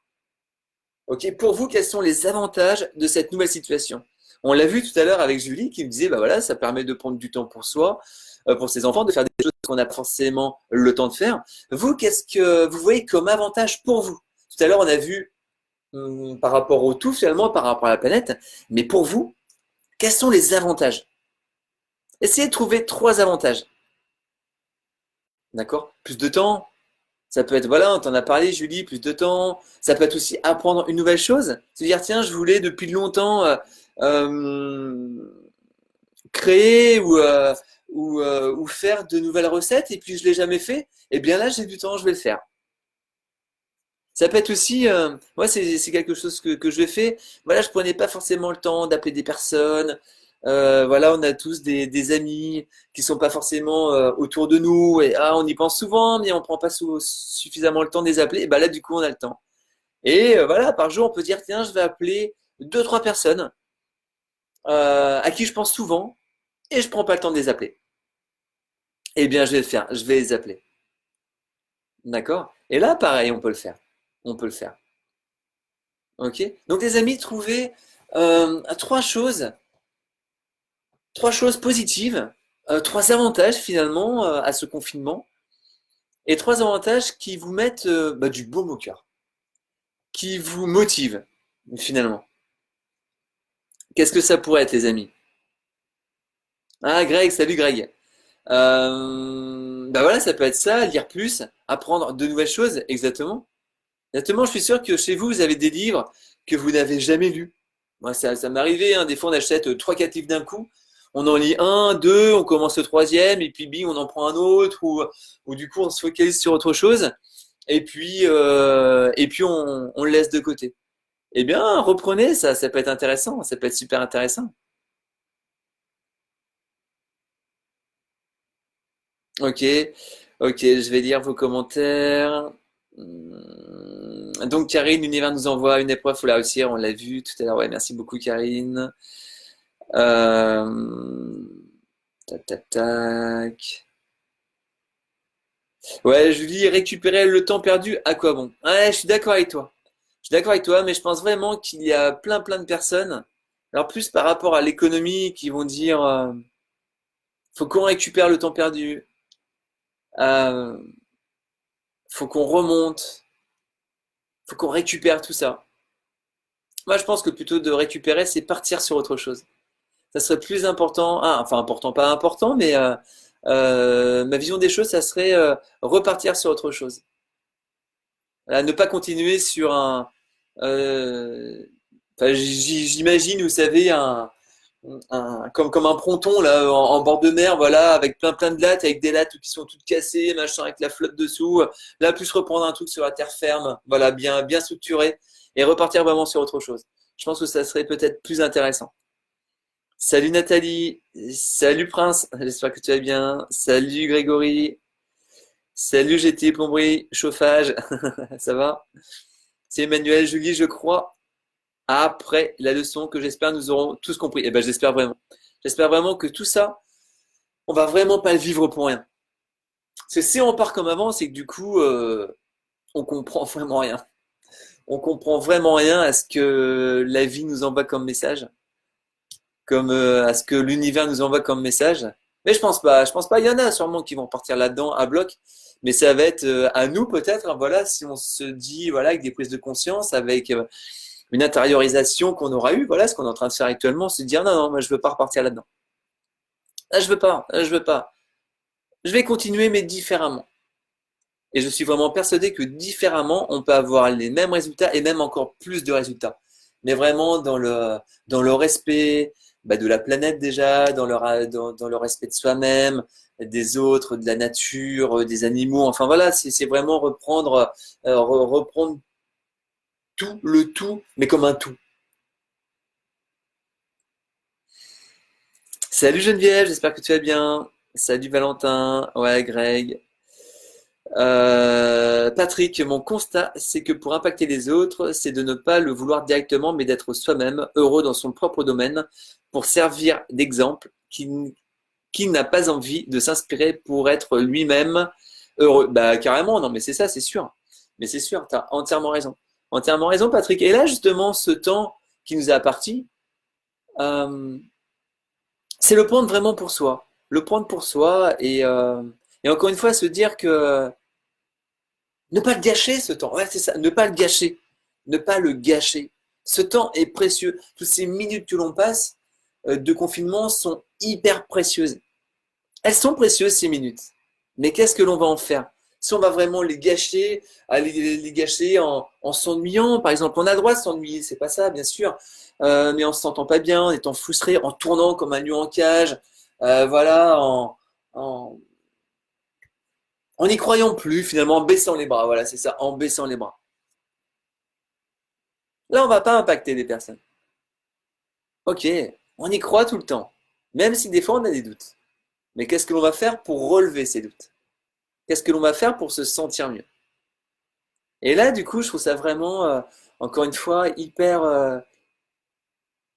Ok, pour vous, quels sont les avantages de cette nouvelle situation? On l'a vu tout à l'heure avec Julie qui me disait, bah voilà, ça permet de prendre du temps pour soi, pour ses enfants, de faire des choses qu'on n'a pas forcément le temps de faire. Vous, qu'est-ce que vous voyez comme avantage pour vous? Tout à l'heure, on a vu par rapport au tout finalement, par rapport à la planète, mais pour vous, quels sont les avantages? Essayez de trouver trois avantages. D'accord? Plus de temps, ça peut être, voilà, on t'en a parlé, Julie, plus de temps. Ça peut être aussi apprendre une nouvelle chose. Se dire, tiens, je voulais depuis longtemps euh, créer ou faire de nouvelles recettes et puis je l'ai jamais fait. Et bien là, j'ai du temps, je vais le faire. Ça peut être aussi, moi, c'est quelque chose que je fais. Voilà, je prenais pas forcément le temps d'appeler des personnes. Voilà, on a tous des amis qui sont pas forcément autour de nous et on y pense souvent, mais on prend pas suffisamment le temps de les appeler. Et bah là, du coup, on a le temps. Et voilà, par jour, on peut dire, tiens, je vais appeler deux, trois personnes à qui je pense souvent et je prends pas le temps de les appeler. Eh bien, je vais le faire, je vais les appeler. D'accord? Et là, pareil, on peut le faire. On peut le faire. Ok? Donc, les amis, trouvez trois choses positives, trois avantages finalement à ce confinement et trois avantages qui vous mettent du baume au cœur, qui vous motivent finalement. Qu'est-ce que ça pourrait être, les amis? Ah, Greg, salut Greg. Bah voilà, ça peut être ça, lire plus, apprendre de nouvelles choses, exactement. Exactement, je suis sûr que chez vous, vous avez des livres que vous n'avez jamais lus. Moi, ça m'est arrivé, hein, des fois on achète trois, quatre livres d'un coup, on en lit un, deux, on commence le troisième, et puis bing, on en prend un autre, ou du coup on se focalise sur autre chose, et puis on le laisse de côté. Eh bien, reprenez, ça peut être intéressant, ça peut être super intéressant. Ok, ok, je vais lire vos commentaires. Donc Karine, l'univers nous envoie une épreuve, faut la réussir, on l'a vu tout à l'heure. Ouais, merci beaucoup Karine. Euh, Tac, tac, tac. Ouais, Julie, récupérer le temps perdu, à quoi bon? Ouais, je suis d'accord avec toi. Je suis d'accord avec toi, mais je pense vraiment qu'il y a plein de personnes, alors plus par rapport à l'économie, qui vont dire faut qu'on récupère le temps perdu, euh, faut qu'on remonte, faut qu'on récupère tout ça. Moi, je pense que plutôt de récupérer, c'est partir sur autre chose. Ça serait plus important, ah, enfin important, pas important, mais ma vision des choses, ça serait repartir sur autre chose. Voilà, ne pas continuer sur euh, enfin, j'imagine, vous savez, comme un ponton là en bord de mer, voilà, avec plein de lattes, avec des lattes qui sont toutes cassées, machin, avec la flotte dessous. Là, plus reprendre un truc sur la terre ferme, voilà, bien structuré, et repartir vraiment sur autre chose. Je pense que ça serait peut-être plus intéressant. Salut Nathalie, salut Prince, j'espère que tu vas bien. Salut Grégory, salut GT Plomberie, chauffage, ça va? C'est Emmanuel, Julie, je crois, après la leçon que j'espère nous aurons tous compris. Eh ben j'espère vraiment. J'espère vraiment que tout ça, on va vraiment pas le vivre pour rien. Parce que si on part comme avant, c'est que du coup, on comprend vraiment rien. On comprend vraiment rien à ce que la vie nous envoie comme message, comme à ce que l'univers nous envoie comme message. Mais je pense pas. Je pense pas. Il y en a sûrement qui vont partir là-dedans à bloc. Mais ça va être à nous peut-être, hein, voilà, si on se dit, voilà, avec des prises de conscience, avec une intériorisation qu'on aura eue, voilà, ce qu'on est en train de faire actuellement, se dire non, non, moi je veux pas repartir là-dedans. Là, je veux pas, là, je veux pas. Je vais continuer, mais différemment. Et je suis vraiment persuadé que différemment, on peut avoir les mêmes résultats et même encore plus de résultats. Mais vraiment dans le respect bah, de la planète déjà, dans le respect de soi-même, des autres, de la nature, des animaux. Enfin voilà, c'est vraiment reprendre tout, le tout, mais comme un tout. Salut Geneviève, j'espère que tu vas bien. Salut Valentin, ouais Greg. Patrick, mon constat, c'est que pour impacter les autres, c'est de ne pas le vouloir directement, mais d'être soi-même, heureux dans son propre domaine, pour servir d'exemple, qui n'a pas envie de s'inspirer pour être lui-même heureux. Bah carrément, non mais c'est ça, c'est sûr. Mais c'est sûr, t'as entièrement raison. Entièrement raison, Patrick. Et là, justement, ce temps qui nous est imparti, euh, c'est le prendre vraiment pour soi. Le prendre pour soi et encore une fois, se dire que ne pas le gâcher ce temps. Ouais, c'est ça, ne pas le gâcher. Ne pas le gâcher. Ce temps est précieux. Toutes ces minutes que l'on passe de confinement sont hyper précieuses. Elles sont précieuses ces minutes. Mais qu'est-ce que l'on va en faire? Si on va vraiment les gâcher, les gâcher en s'ennuyant, par exemple, on a le droit de s'ennuyer, c'est pas ça, bien sûr, mais en se sentant pas bien, en étant frustré, en tournant comme un lion en cage, voilà, en, en n'y croyant plus, finalement, en baissant les bras, voilà, c'est ça, en baissant les bras. Là, on va pas impacter les personnes. Ok, on y croit tout le temps, même si des fois on a des doutes. Mais qu'est-ce que l'on va faire pour relever ces doutes? Qu'est-ce que l'on va faire pour se sentir mieux? Et là, du coup, je trouve ça vraiment, encore une fois, hyper.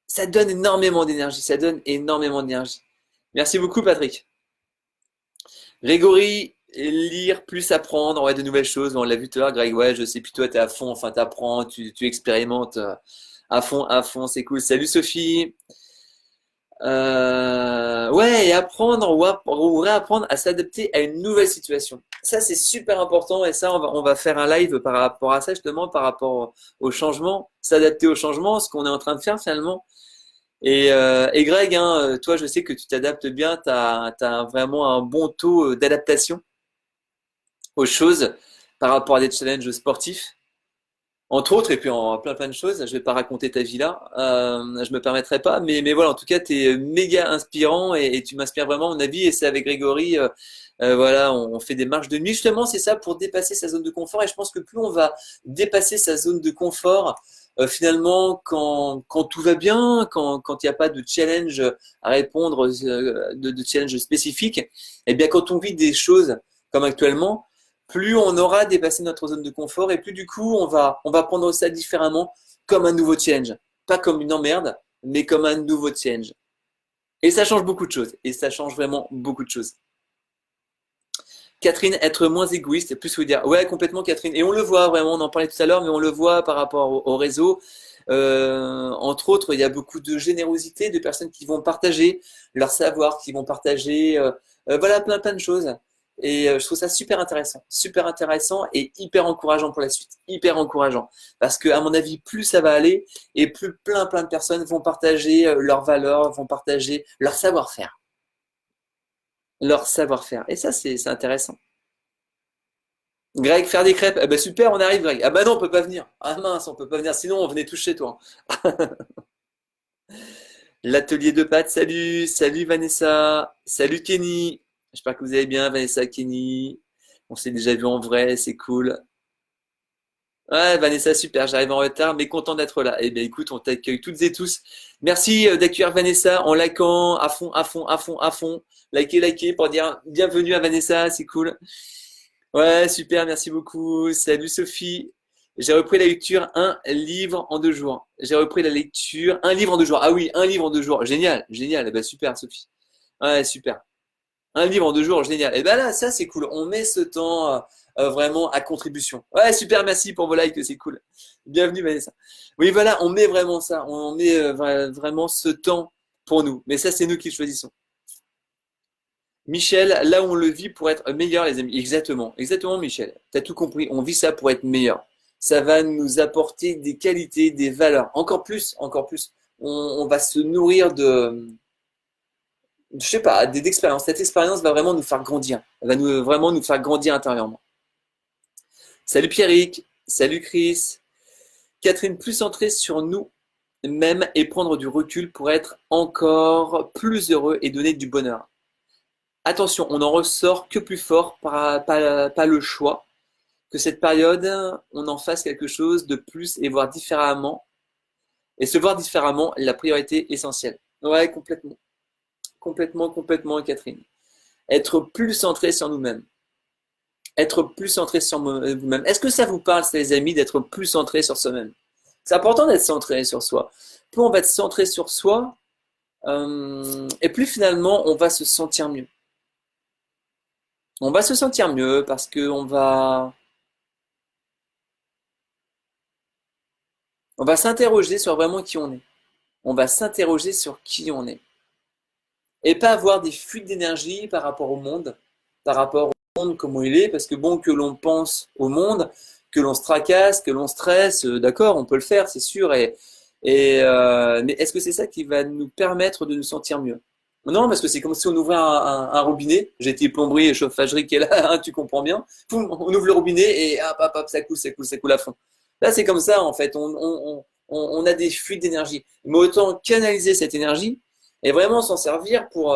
Ça donne énormément d'énergie. Ça donne énormément d'énergie. Merci beaucoup, Patrick. Grégory, lire plus apprendre, ouais, de nouvelles choses. On l'a vu tout à l'heure, Greg. Ouais, je sais plus, toi, t'es à fond. Enfin, t'apprends, tu expérimentes à fond. C'est cool. Salut, Sophie. Ouais, et apprendre ou réapprendre à s'adapter à une nouvelle situation. Ça, c'est super important et ça, on va faire un live par rapport à ça, justement, par rapport au changement, s'adapter au changement, ce qu'on est en train de faire finalement. Et Greg, hein, toi, je sais que tu t'adaptes bien, t'as vraiment un bon taux d'adaptation aux choses par rapport à des challenges sportifs. Entre autres, et puis en plein de choses, je vais pas raconter ta vie là, je me permettrai pas, mais voilà, en tout cas, tu es méga inspirant et tu m'inspires vraiment, à mon avis, et c'est avec Grégory, voilà, on fait des marches de nuit, justement, c'est ça pour dépasser sa zone de confort, et je pense que plus on va dépasser sa zone de confort, finalement, quand tout va bien, quand il n'y a pas de challenge à répondre, de challenge spécifique, et bien quand on vit des choses comme actuellement, plus on aura dépassé notre zone de confort et plus du coup on va prendre ça différemment comme un nouveau challenge. Pas comme une emmerde, mais comme un nouveau challenge. Et ça change beaucoup de choses. Et ça change vraiment beaucoup de choses. Catherine, être moins égoïste, plus vous dire. Ouais, complètement Catherine. Et on le voit vraiment, on en parlait tout à l'heure, mais on le voit par rapport au réseau. Entre autres, il y a beaucoup de générosité, de personnes qui vont partager leur savoir, qui vont partager voilà plein de choses. Et je trouve ça super intéressant et hyper encourageant pour la suite, hyper encourageant. Parce que à mon avis, plus ça va aller et plus plein de personnes vont partager leurs valeurs, vont partager leur savoir-faire. Et ça, c'est intéressant. Greg, faire des crêpes, ah bah super, on arrive, Greg. Ah bah non, on peut pas venir. Ah mince, on peut pas venir, sinon on venait tous chez toi. L'atelier de pâtes, salut Vanessa, salut Kenny. J'espère que vous allez bien, Vanessa, Kenny. On s'est déjà vu en vrai, c'est cool. Ouais, Vanessa, super, j'arrive en retard, mais content d'être là. Eh bien, écoute, on t'accueille toutes et tous. Merci d'accueillir Vanessa en likant à fond. Likez pour dire bienvenue à Vanessa, c'est cool. Ouais, super, merci beaucoup. Salut Sophie. J'ai repris la lecture, un livre en 2 jours. J'ai repris la lecture, un livre en 2 jours. Ah oui, un livre en 2 jours. Génial, génial. Eh ben, super, Sophie. Ouais, super. Un livre en 2 jours, génial. Et ben là, ça c'est cool. On met ce temps vraiment à contribution. Ouais, super, merci pour vos likes, c'est cool. Bienvenue, Vanessa. Oui, voilà, on met vraiment ça. On met vraiment ce temps pour nous. Mais ça, c'est nous qui le choisissons. Michel, là où on le vit pour être meilleur, les amis. Exactement, Michel. T'as tout compris. On vit ça pour être meilleur. Ça va nous apporter des qualités, des valeurs. Encore plus. On va se nourrir de, je sais pas, d'expérience. Cette expérience va vraiment nous faire grandir. Elle va vraiment nous faire grandir intérieurement. Salut Pierrick, salut Chris. Catherine, plus centrée sur nous-mêmes et prendre du recul pour être encore plus heureux et donner du bonheur. Attention, on n'en ressort que plus fort, pas le choix. Que cette période, on en fasse quelque chose de plus et voir différemment. Et se voir différemment, la priorité essentielle. Ouais, complètement. Complètement, Catherine. Être plus centré sur nous-mêmes. Être plus centré sur vous-même. Est-ce que ça vous parle, ça, les amis, d'être plus centré sur soi-même? C'est important d'être centré sur soi. Plus on va être centré sur soi, et plus finalement on va se sentir mieux. On va se sentir mieux parce que on va s'interroger sur vraiment qui on est. On va s'interroger sur qui on est. Et pas avoir des fuites d'énergie par rapport au monde, par rapport au monde comment il est, parce que bon, que l'on pense au monde, que l'on se tracasse, que l'on stresse, d'accord, on peut le faire, c'est sûr, mais est-ce que c'est ça qui va nous permettre de nous sentir mieux? Non, parce que c'est comme si on ouvrait un robinet, j'étais plomberie et chauffagerie qui est là, hein, tu comprends bien, poum, on ouvre le robinet et hop, ça coule à fond. Là, c'est comme ça, en fait, on a des fuites d'énergie. Mais autant canaliser cette énergie, et vraiment s'en servir pour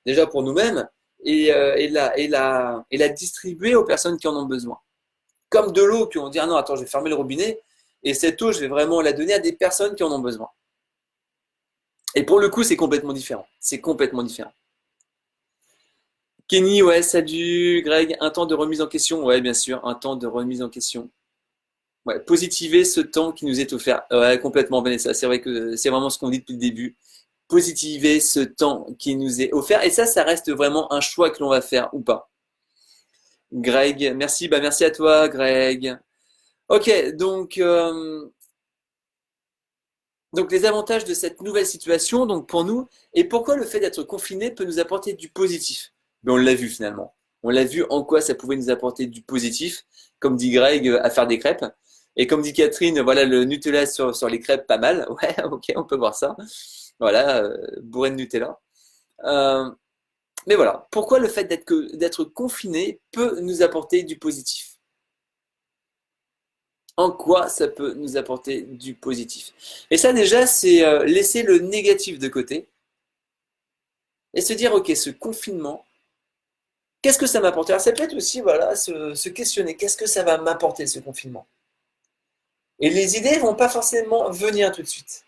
déjà pour nous-mêmes et la distribuer aux personnes qui en ont besoin. Comme de l'eau, qu'on dit ah non, attends, je vais fermer le robinet et cette eau, je vais vraiment la donner à des personnes qui en ont besoin. Et pour le coup, c'est complètement différent. C'est complètement différent. Kenny, ouais, salut. Greg, un temps de remise en question. Ouais, bien sûr, un temps de remise en question. Ouais, positiver ce temps qui nous est offert. Ouais, complètement, Vanessa. C'est vrai que c'est vraiment ce qu'on dit depuis le début. Positiver ce temps qui nous est offert. Et ça reste vraiment un choix que l'on va faire ou pas. Greg, merci. Bah, merci à toi, Greg. Ok, donc les avantages de cette nouvelle situation, donc pour nous, et pourquoi le fait d'être confiné peut nous apporter du positif. Ben, on l'a vu finalement. On l'a vu en quoi ça pouvait nous apporter du positif, comme dit Greg, à faire des crêpes. Et comme dit Catherine, voilà le Nutella sur les crêpes, pas mal. Ouais, ok, on peut voir ça. Voilà, bourré de Nutella. Euh, mais voilà, pourquoi le fait d'être confiné peut nous apporter du positif? En quoi ça peut nous apporter du positif? Et ça déjà, c'est laisser le négatif de côté et se dire, ok, ce confinement, qu'est-ce que ça m'apporte? Alors ça peut être aussi, voilà, se questionner, qu'est-ce que ça va m'apporter ce confinement? Et les idées vont pas forcément venir tout de suite.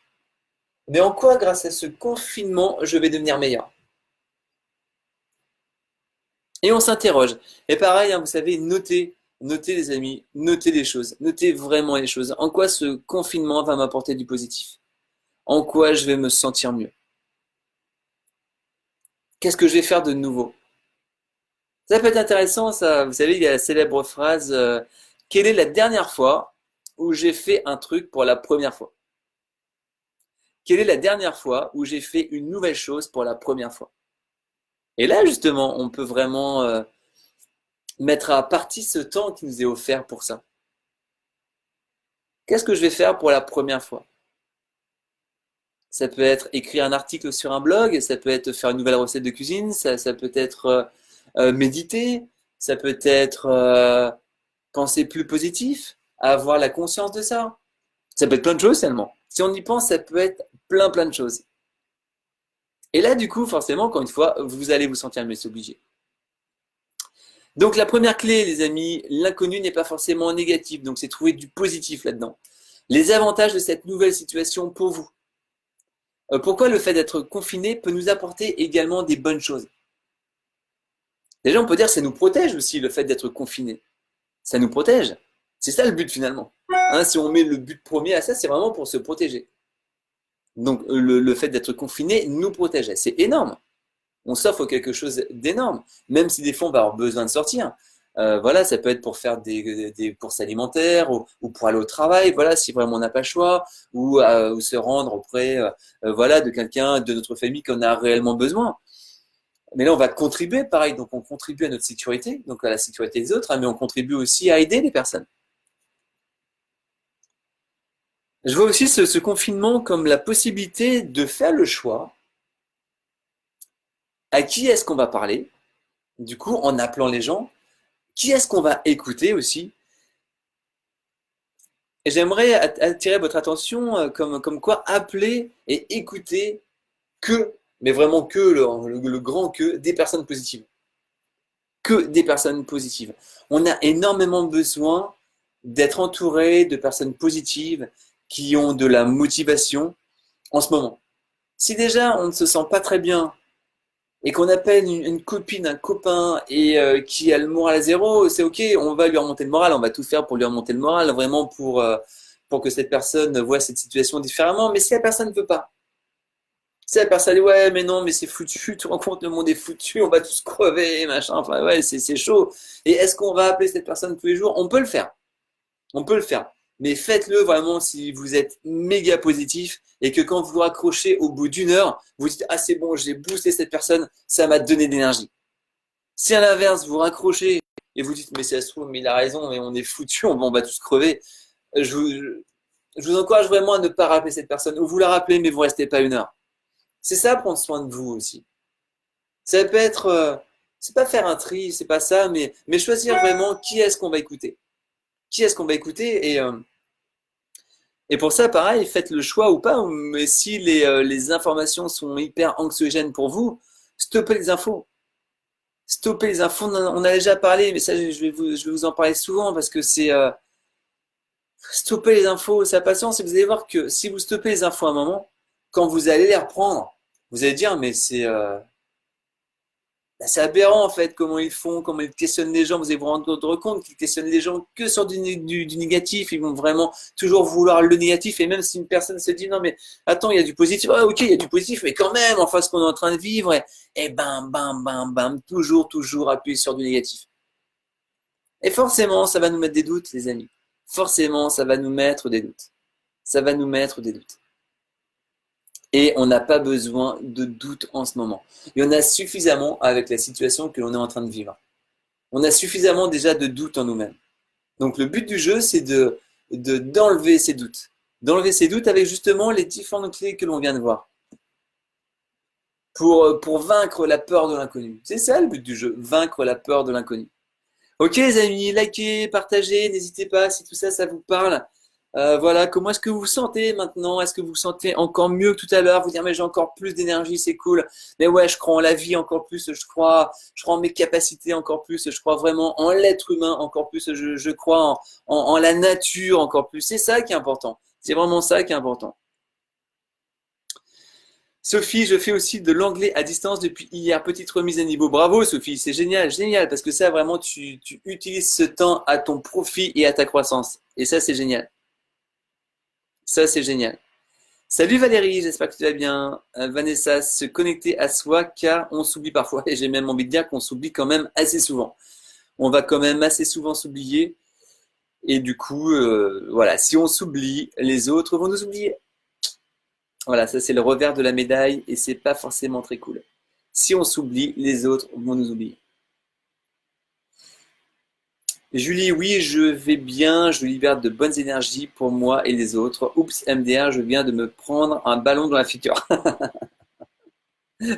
Mais en quoi, grâce à ce confinement, je vais devenir meilleur? Et on s'interroge. Et pareil, hein, vous savez, notez les amis, notez les choses, notez vraiment les choses. En quoi ce confinement va m'apporter du positif? En quoi je vais me sentir mieux? Qu'est-ce que je vais faire de nouveau? Ça peut être intéressant, ça. Vous savez, il y a la célèbre phrase quelle est la dernière fois où j'ai fait un truc pour la première fois? Quelle est la dernière fois où j'ai fait une nouvelle chose pour la première fois? Et là, justement, on peut vraiment mettre à partie ce temps qui nous est offert pour ça. Qu'est-ce que je vais faire pour la première fois? Ça peut être écrire un article sur un blog, ça peut être faire une nouvelle recette de cuisine, ça peut être méditer, ça peut être penser plus positif, avoir la conscience de ça. Ça peut être plein de choses seulement. Si on y pense, ça peut être plein de choses. Et là, du coup, forcément, encore une fois, vous allez vous sentir mieux, c'est obligé. Donc la première clé, les amis, l'inconnu n'est pas forcément négatif, donc c'est trouver du positif là-dedans. Les avantages de cette nouvelle situation pour vous. Pourquoi le fait d'être confiné peut nous apporter également des bonnes choses? Déjà, on peut dire que ça nous protège aussi, le fait d'être confiné. Ça nous protège. C'est ça le but finalement. Hein, si on met le but premier à ça, c'est vraiment pour se protéger. Donc le fait d'être confiné nous protège. C'est énorme. On s'offre quelque chose d'énorme. Même si des fois on va avoir besoin de sortir. Voilà, ça peut être pour faire des courses alimentaires ou pour aller au travail, voilà, si vraiment on n'a pas le choix, ou se rendre auprès voilà, de quelqu'un de notre famille qu'on a réellement besoin. Mais là, on va contribuer, pareil, donc on contribue à notre sécurité, donc à la sécurité des autres, hein, mais on contribue aussi à aider les personnes. Je vois aussi ce confinement comme la possibilité de faire le choix à qui est-ce qu'on va parler, du coup, en appelant les gens, qui est-ce qu'on va écouter aussi. Et j'aimerais attirer votre attention comme quoi appeler et écouter que, mais vraiment que, le grand que, des personnes positives. Que des personnes positives. On a énormément besoin d'être entouré de personnes positives qui ont de la motivation en ce moment. Si déjà on ne se sent pas très bien et qu'on appelle une copine, un copain et qui a le moral à zéro, c'est ok, on va lui remonter le moral, on va tout faire pour lui remonter le moral, vraiment pour que cette personne voit cette situation différemment. Mais si la personne ne veut pas, si la personne dit ouais mais non mais c'est foutu, tu te rends compte le monde est foutu, on va tous crever, machin, enfin ouais c'est chaud. Et est-ce qu'on va appeler cette personne tous les jours? On peut le faire. On peut le faire. Mais faites-le vraiment si vous êtes méga positif et que quand vous raccrochez au bout d'une heure, vous dites ah c'est bon, j'ai boosté cette personne, ça m'a donné d'énergie. Si à l'inverse vous raccrochez et vous dites mais ça se trouve mais il a raison mais on est foutu, on va tous crever, je vous, je vous encourage vraiment à ne pas rappeler cette personne ou vous la rappelez mais vous restez pas une heure. C'est ça prendre soin de vous aussi. Ça peut être, c'est pas faire un tri, c'est pas ça, mais choisir vraiment qui est-ce qu'on va écouter. Qui est-ce qu'on va écouter et pour ça, pareil, faites le choix ou pas. Mais si les informations sont hyper anxiogènes pour vous, stoppez les infos. Stoppez les infos. On a déjà parlé, mais ça, je vais vous en parler souvent parce que c'est stopper les infos. C'est la patience. Et vous allez voir que si vous stoppez les infos à un moment, quand vous allez les reprendre, vous allez dire, mais c'est aberrant en fait comment ils font, comment ils questionnent les gens. Vous allez vous rendre compte qu'ils questionnent les gens que sur du négatif. Ils vont vraiment toujours vouloir le négatif. Et même si une personne se dit non mais attends il y a du positif, ah ok il y a du positif, mais quand même enfin ce qu'on est en train de vivre, et bam, toujours appuyer sur du négatif. Et forcément ça va nous mettre des doutes les amis. Forcément ça va nous mettre des doutes. Ça va nous mettre des doutes. Et on n'a pas besoin de doutes en ce moment. Il y en a suffisamment avec la situation que l'on est en train de vivre. On a suffisamment déjà de doutes en nous-mêmes. Donc le but du jeu, c'est d'enlever ces doutes. D'enlever ces doutes avec justement les différentes clés que l'on vient de voir. Pour vaincre la peur de l'inconnu. C'est ça le but du jeu, vaincre la peur de l'inconnu. Ok les amis, likez, partagez, n'hésitez pas si tout ça, ça vous parle. Voilà, comment est-ce que vous vous sentez maintenant? Est-ce que vous vous sentez encore mieux que tout à l'heure? Vous dire mais j'ai encore plus d'énergie, c'est cool. Mais ouais, je crois en la vie encore plus, je crois en mes capacités encore plus, je crois vraiment en l'être humain encore plus, je crois en la nature encore plus. C'est ça qui est important. C'est vraiment ça qui est important. Sophie, je fais aussi de l'anglais à distance depuis hier. Petite remise à niveau. Bravo Sophie, c'est génial, génial, parce que ça vraiment tu utilises ce temps à ton profit et à ta croissance. Et ça c'est génial. Ça c'est génial. Salut Valérie, j'espère que tu vas bien. Vanessa, se connecter à soi car on s'oublie parfois. Et j'ai même envie de dire qu'on s'oublie quand même assez souvent. On va quand même assez souvent s'oublier. Et du coup, voilà, si on s'oublie, les autres vont nous oublier. Voilà, ça c'est le revers de la médaille et c'est pas forcément très cool. Si on s'oublie, les autres vont nous oublier. Julie, oui, je vais bien, je libère de bonnes énergies pour moi et les autres. Oups, MDR, je viens de me prendre un ballon dans la figure.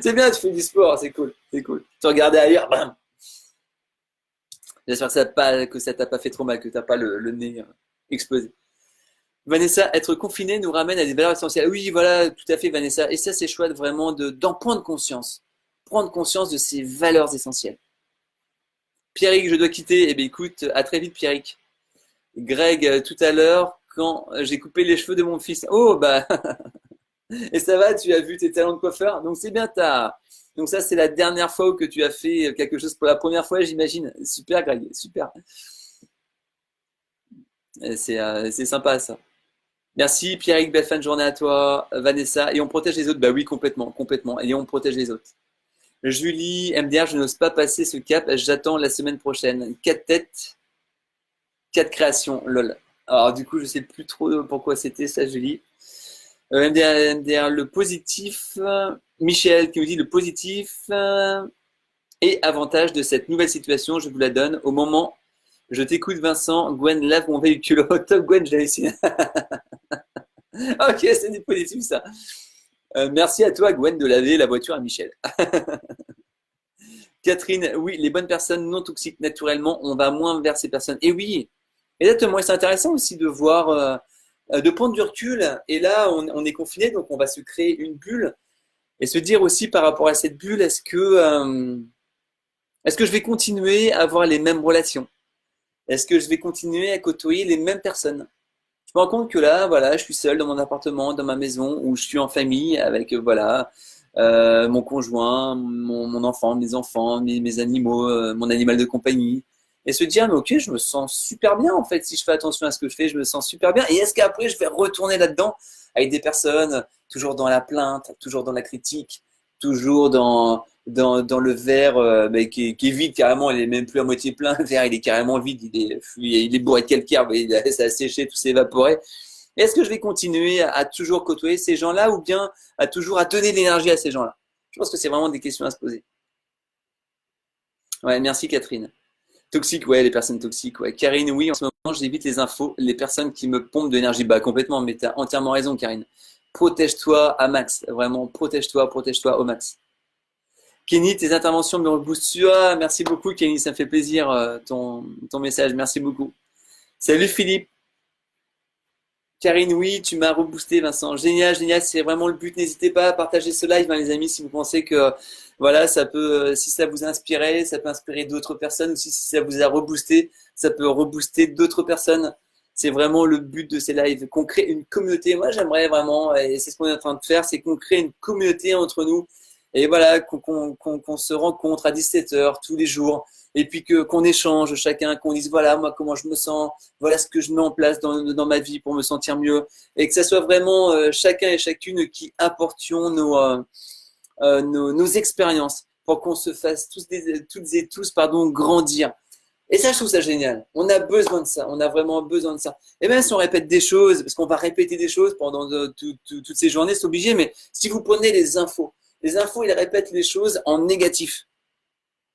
C'est bien, tu fais du sport, c'est cool, c'est cool. Tu regardais ailleurs, bam. J'espère que ça t'a pas fait trop mal, que t'as pas le nez explosé. Vanessa, être confiné nous ramène à des valeurs essentielles. Oui, voilà, tout à fait, Vanessa. Et ça, c'est chouette vraiment d'en prendre conscience. Prendre conscience de ces valeurs essentielles. Pierrick, je dois quitter. Eh bien, écoute, à très vite, Pierrick. Greg, tout à l'heure, quand j'ai coupé les cheveux de mon fils. Oh, bah, et ça va, tu as vu tes talents de coiffeur? Donc, c'est bien, donc ça, c'est la dernière fois que tu as fait quelque chose pour la première fois, j'imagine. Super, Greg, super. C'est sympa, ça. Merci Pierrick, belle fin de journée à toi, Vanessa. Et on protège les autres. Bah oui, complètement, complètement. Et on protège les autres. Julie, MDR, je n'ose pas passer ce cap, j'attends la semaine prochaine. 4 têtes, 4 créations, lol. Alors du coup, je sais plus trop pourquoi c'était ça, Julie. MDR, le positif. Michel qui nous dit le positif et avantage de cette nouvelle situation, je vous la donne. Au moment, je t'écoute Vincent, Gwen lave mon véhicule. Oh, top Gwen, j'ai réussi. Ok, c'est du positif ça. Merci à toi, Gwen, de laver la voiture à Michel. Catherine, oui, les bonnes personnes non toxiques, naturellement, on va moins vers ces personnes. Et oui, exactement. Et c'est intéressant aussi de voir, de prendre du recul. Et là, on est confiné, donc on va se créer une bulle et se dire aussi par rapport à cette bulle, est-ce que je vais continuer à avoir les mêmes relations? Est-ce que je vais continuer à côtoyer les mêmes personnes? Je me rends compte que là, voilà, je suis seul dans mon appartement, dans ma maison, où je suis en famille avec, voilà, mon conjoint, mon enfant, mes enfants, mes animaux, mon animal de compagnie. Et se dire, mais ok, je me sens super bien en fait, si je fais attention à ce que je fais, je me sens super bien. Et est-ce qu'après, je vais retourner là-dedans avec des personnes toujours dans la plainte, toujours dans la critique, toujours dans le verre qui est vide carrément, il est même plus à moitié plein, le verre il est carrément vide, il est bourré de calcaire, ça a séché, tout s'est évaporé. Est-ce que je vais continuer à toujours côtoyer ces gens-là ou bien à toujours à donner de l'énergie à ces gens-là? Je pense que c'est vraiment des questions à se poser. Ouais, merci Catherine. Toxique, ouais, les personnes toxiques, ouais. Karine, oui, en ce moment, j'évite les infos, les personnes qui me pompent de l'énergie. Bah, complètement, mais t'as entièrement raison, Karine. Protège-toi à max, vraiment, protège-toi au max. Kenny, tes interventions me reboostent. Ah, merci beaucoup, Kenny, ça me fait plaisir, ton message, merci beaucoup. Salut Philippe. Karine, oui, tu m'as reboosté, Vincent. Génial, génial, c'est vraiment le but. N'hésitez pas à partager ce live, hein, les amis, si vous pensez que, voilà, ça peut, si ça vous a inspiré, ça peut inspirer d'autres personnes, ou si ça vous a reboosté, ça peut rebooster d'autres personnes. C'est vraiment le but de ces lives, qu'on crée une communauté. Moi, j'aimerais vraiment, et c'est ce qu'on est en train de faire, c'est qu'on crée une communauté entre nous. Et voilà, qu'on se rencontre à 17 heures tous les jours, et puis qu'on échange chacun, qu'on dise voilà, moi, comment je me sens, voilà ce que je mets en place dans ma vie pour me sentir mieux, et que ça soit vraiment chacun et chacune qui apportions nos expériences pour qu'on se fasse toutes et tous pardon, grandir. Et ça, je trouve ça génial. On a besoin de ça. On a vraiment besoin de ça. Et même si on répète des choses, parce qu'on va répéter des choses pendant toutes ces journées, c'est obligé, mais si vous prenez les infos, ils répètent les choses en négatif.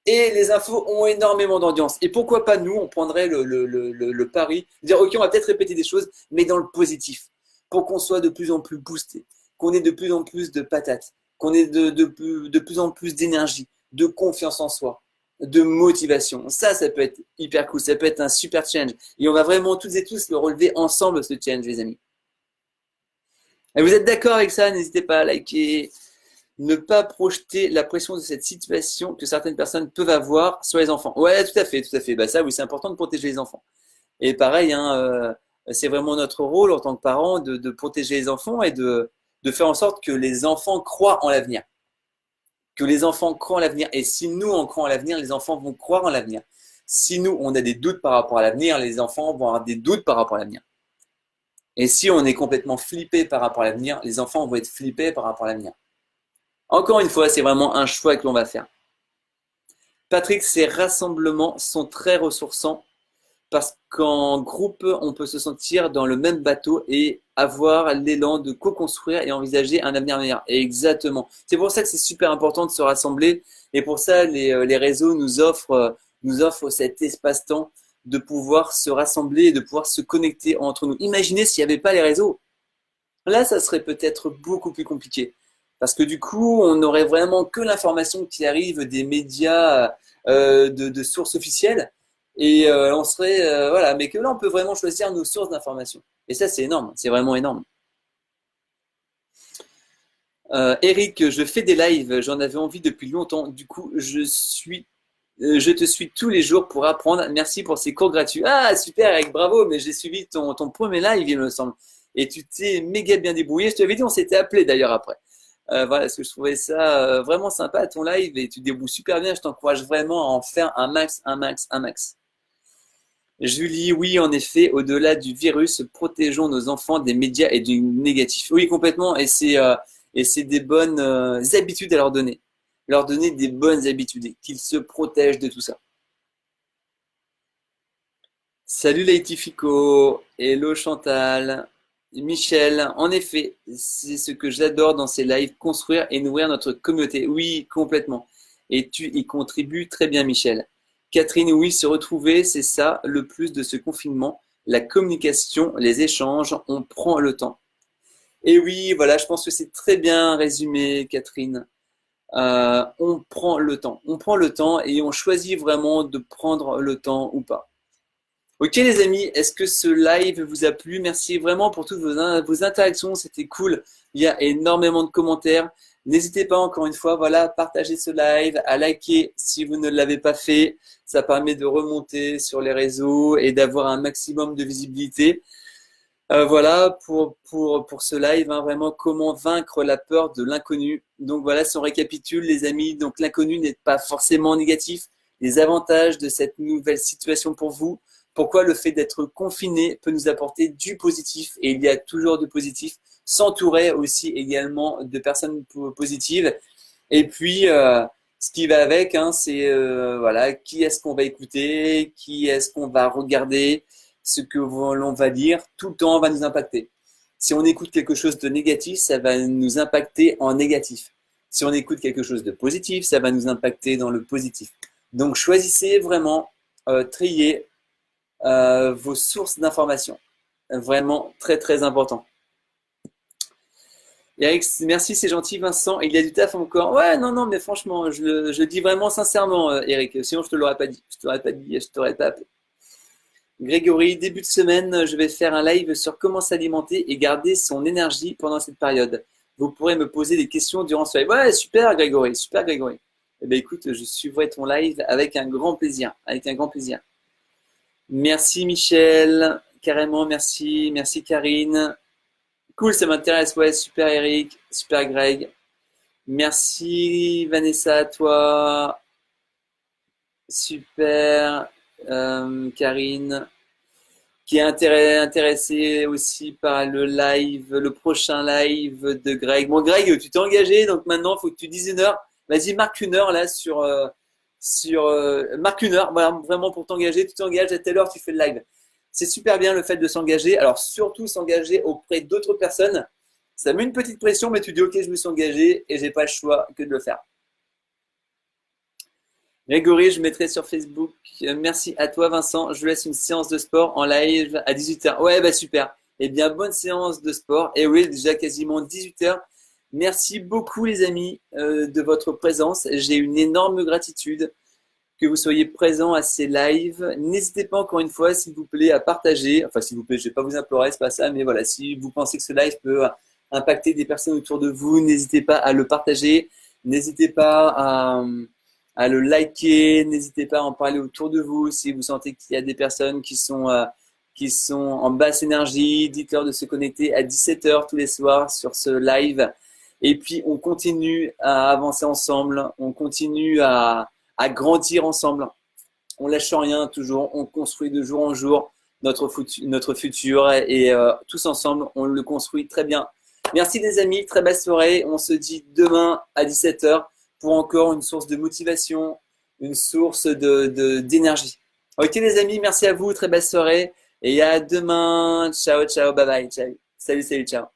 Et les infos ont énormément d'audience. Et pourquoi pas nous, on prendrait le pari, de dire ok, on va peut-être répéter des choses, mais dans le positif, pour qu'on soit de plus en plus boosté, qu'on ait de plus en plus de patates, qu'on ait de plus en plus d'énergie, de confiance en soi, de motivation. Ça peut être hyper cool, ça peut être un super challenge. Et on va vraiment toutes et tous le relever ensemble, ce challenge, les amis. Et vous êtes d'accord avec ça? N'hésitez pas à liker, ne pas projeter la pression de cette situation que certaines personnes peuvent avoir sur les enfants. Ouais, tout à fait, tout à fait. Bah ça, oui, c'est important de protéger les enfants. Et pareil, hein, c'est vraiment notre rôle en tant que parents de protéger les enfants et de faire en sorte que les enfants croient en l'avenir. Que les enfants croient en l'avenir. Et si nous, on croit en l'avenir, les enfants vont croire en l'avenir. Si nous, on a des doutes par rapport à l'avenir, les enfants vont avoir des doutes par rapport à l'avenir. Et si on est complètement flippé par rapport à l'avenir, les enfants vont être flippés par rapport à l'avenir. Encore une fois, c'est vraiment un choix que l'on va faire. Patrick, ces rassemblements sont très ressourçants parce qu'en groupe, on peut se sentir dans le même bateau et avoir l'élan de co-construire et envisager un avenir meilleur. Exactement. C'est pour ça que c'est super important de se rassembler et pour ça, les réseaux nous offrent cet espace-temps de pouvoir se rassembler et de pouvoir se connecter entre nous. Imaginez s'il n'y avait pas les réseaux. Là, ça serait peut-être beaucoup plus compliqué. Parce que du coup, on n'aurait vraiment que l'information qui arrive des médias de sources officielles. Et on serait, voilà, mais que là, on peut vraiment choisir nos sources d'information. Et ça, c'est énorme, c'est vraiment énorme. Eric, je fais des lives, j'en avais envie depuis longtemps. Du coup, je te suis tous les jours pour apprendre. Merci pour ces cours gratuits. Ah, super, Eric, bravo. Mais j'ai suivi ton premier live, il me semble. Et tu t'es méga bien débrouillé. Je te l'avais dit, on s'était appelé d'ailleurs après. Voilà, parce que je trouvais ça vraiment sympa ton live et tu te débrouilles super bien. Je t'encourage vraiment à en faire un max, un max, un max. Julie, oui, en effet, au-delà du virus, protégeons nos enfants des médias et du négatif. Oui, complètement. Et c'est des bonnes habitudes à leur donner. Leur donner des bonnes habitudes et qu'ils se protègent de tout ça. Salut Laetifico, hello Chantal, Michel. En effet, c'est ce que j'adore dans ces lives, construire et nourrir notre communauté. Oui, complètement. Et tu y contribues très bien, Michel. Catherine, oui, se retrouver, c'est ça le plus de ce confinement. La communication, les échanges, on prend le temps. Et oui, voilà, je pense que c'est très bien résumé, Catherine. On prend le temps. On prend le temps et on choisit vraiment de prendre le temps ou pas. Ok les amis, est-ce que ce live vous a plu? Merci vraiment pour toutes vos interactions, c'était cool. Il y a énormément de commentaires. N'hésitez pas encore une fois, voilà, à partager ce live, à liker si vous ne l'avez pas fait. Ça permet de remonter sur les réseaux et d'avoir un maximum de visibilité. Voilà pour ce live, hein, vraiment comment vaincre la peur de l'inconnu. Donc voilà, si on récapitule les amis, donc l'inconnu n'est pas forcément négatif. Les avantages de cette nouvelle situation pour vous, pourquoi le fait d'être confiné peut nous apporter du positif et il y a toujours du positif. S'entourer aussi également de personnes positives. Et puis ce qui va avec, hein, c'est voilà, qui est-ce qu'on va écouter, qui est-ce qu'on va regarder, ce que l'on va lire, tout le temps va nous impacter. Si on écoute quelque chose de négatif, ça va nous impacter en négatif. Si on écoute quelque chose de positif, ça va nous impacter dans le positif. Donc choisissez vraiment, trier vos sources d'informations. Vraiment très très important. Eric, merci, c'est gentil, Vincent. Il y a du taf encore. Ouais, non, non, mais franchement, je le dis vraiment sincèrement, Eric. Sinon, je te l'aurais pas dit. Je t'aurais pas dit, je t'aurais pas appelé. Grégory, début de semaine, je vais faire un live sur comment s'alimenter et garder son énergie pendant cette période. Vous pourrez me poser des questions durant ce live. Ouais, super Grégory, super Grégory. Eh bien écoute, je suivrai ton live avec un grand plaisir, avec un grand plaisir. Merci Michel, carrément merci, merci Karine. Cool, ça m'intéresse, ouais, super Eric, super Greg. Merci Vanessa, à toi. Super Karine, qui est intéressée aussi par le live, le prochain live de Greg. Bon Greg, tu t'es engagé, donc maintenant il faut que tu dises une heure. Vas-y, marque une heure là marque une heure, voilà, vraiment pour t'engager. Tu t'engages à telle heure, tu fais le live. C'est super bien le fait de s'engager. Alors surtout s'engager auprès d'autres personnes. Ça met une petite pression, mais tu dis ok, je me suis engagé et j'ai pas le choix que de le faire. Grégory, je mettrai sur Facebook. Merci à toi, Vincent. Je vous laisse une séance de sport en live à 18h. Ouais, bah super. Eh bien, bonne séance de sport. Et oui, déjà quasiment 18h. Merci beaucoup, les amis, de votre présence. J'ai une énorme gratitude que vous soyez présents à ces lives. N'hésitez pas encore une fois, s'il vous plaît, à partager. Enfin, s'il vous plaît, je ne vais pas vous implorer, c'est pas ça, mais voilà, si vous pensez que ce live peut impacter des personnes autour de vous, n'hésitez pas à le partager. N'hésitez pas à le liker, n'hésitez pas à en parler autour de vous. Si vous sentez qu'il y a des personnes qui sont en basse énergie, dites-leur de se connecter à 17h tous les soirs sur ce live. Et puis, on continue à avancer ensemble, on continue à grandir ensemble. On lâche rien toujours, on construit de jour en jour notre futur et tous ensemble, on le construit très bien. Merci les amis, très belle soirée. On se dit demain à 17h pour encore une source de motivation, une source d'énergie. Ok les amis, merci à vous, très belle soirée et à demain. Ciao, ciao, bye bye, ciao. Salut, salut, ciao.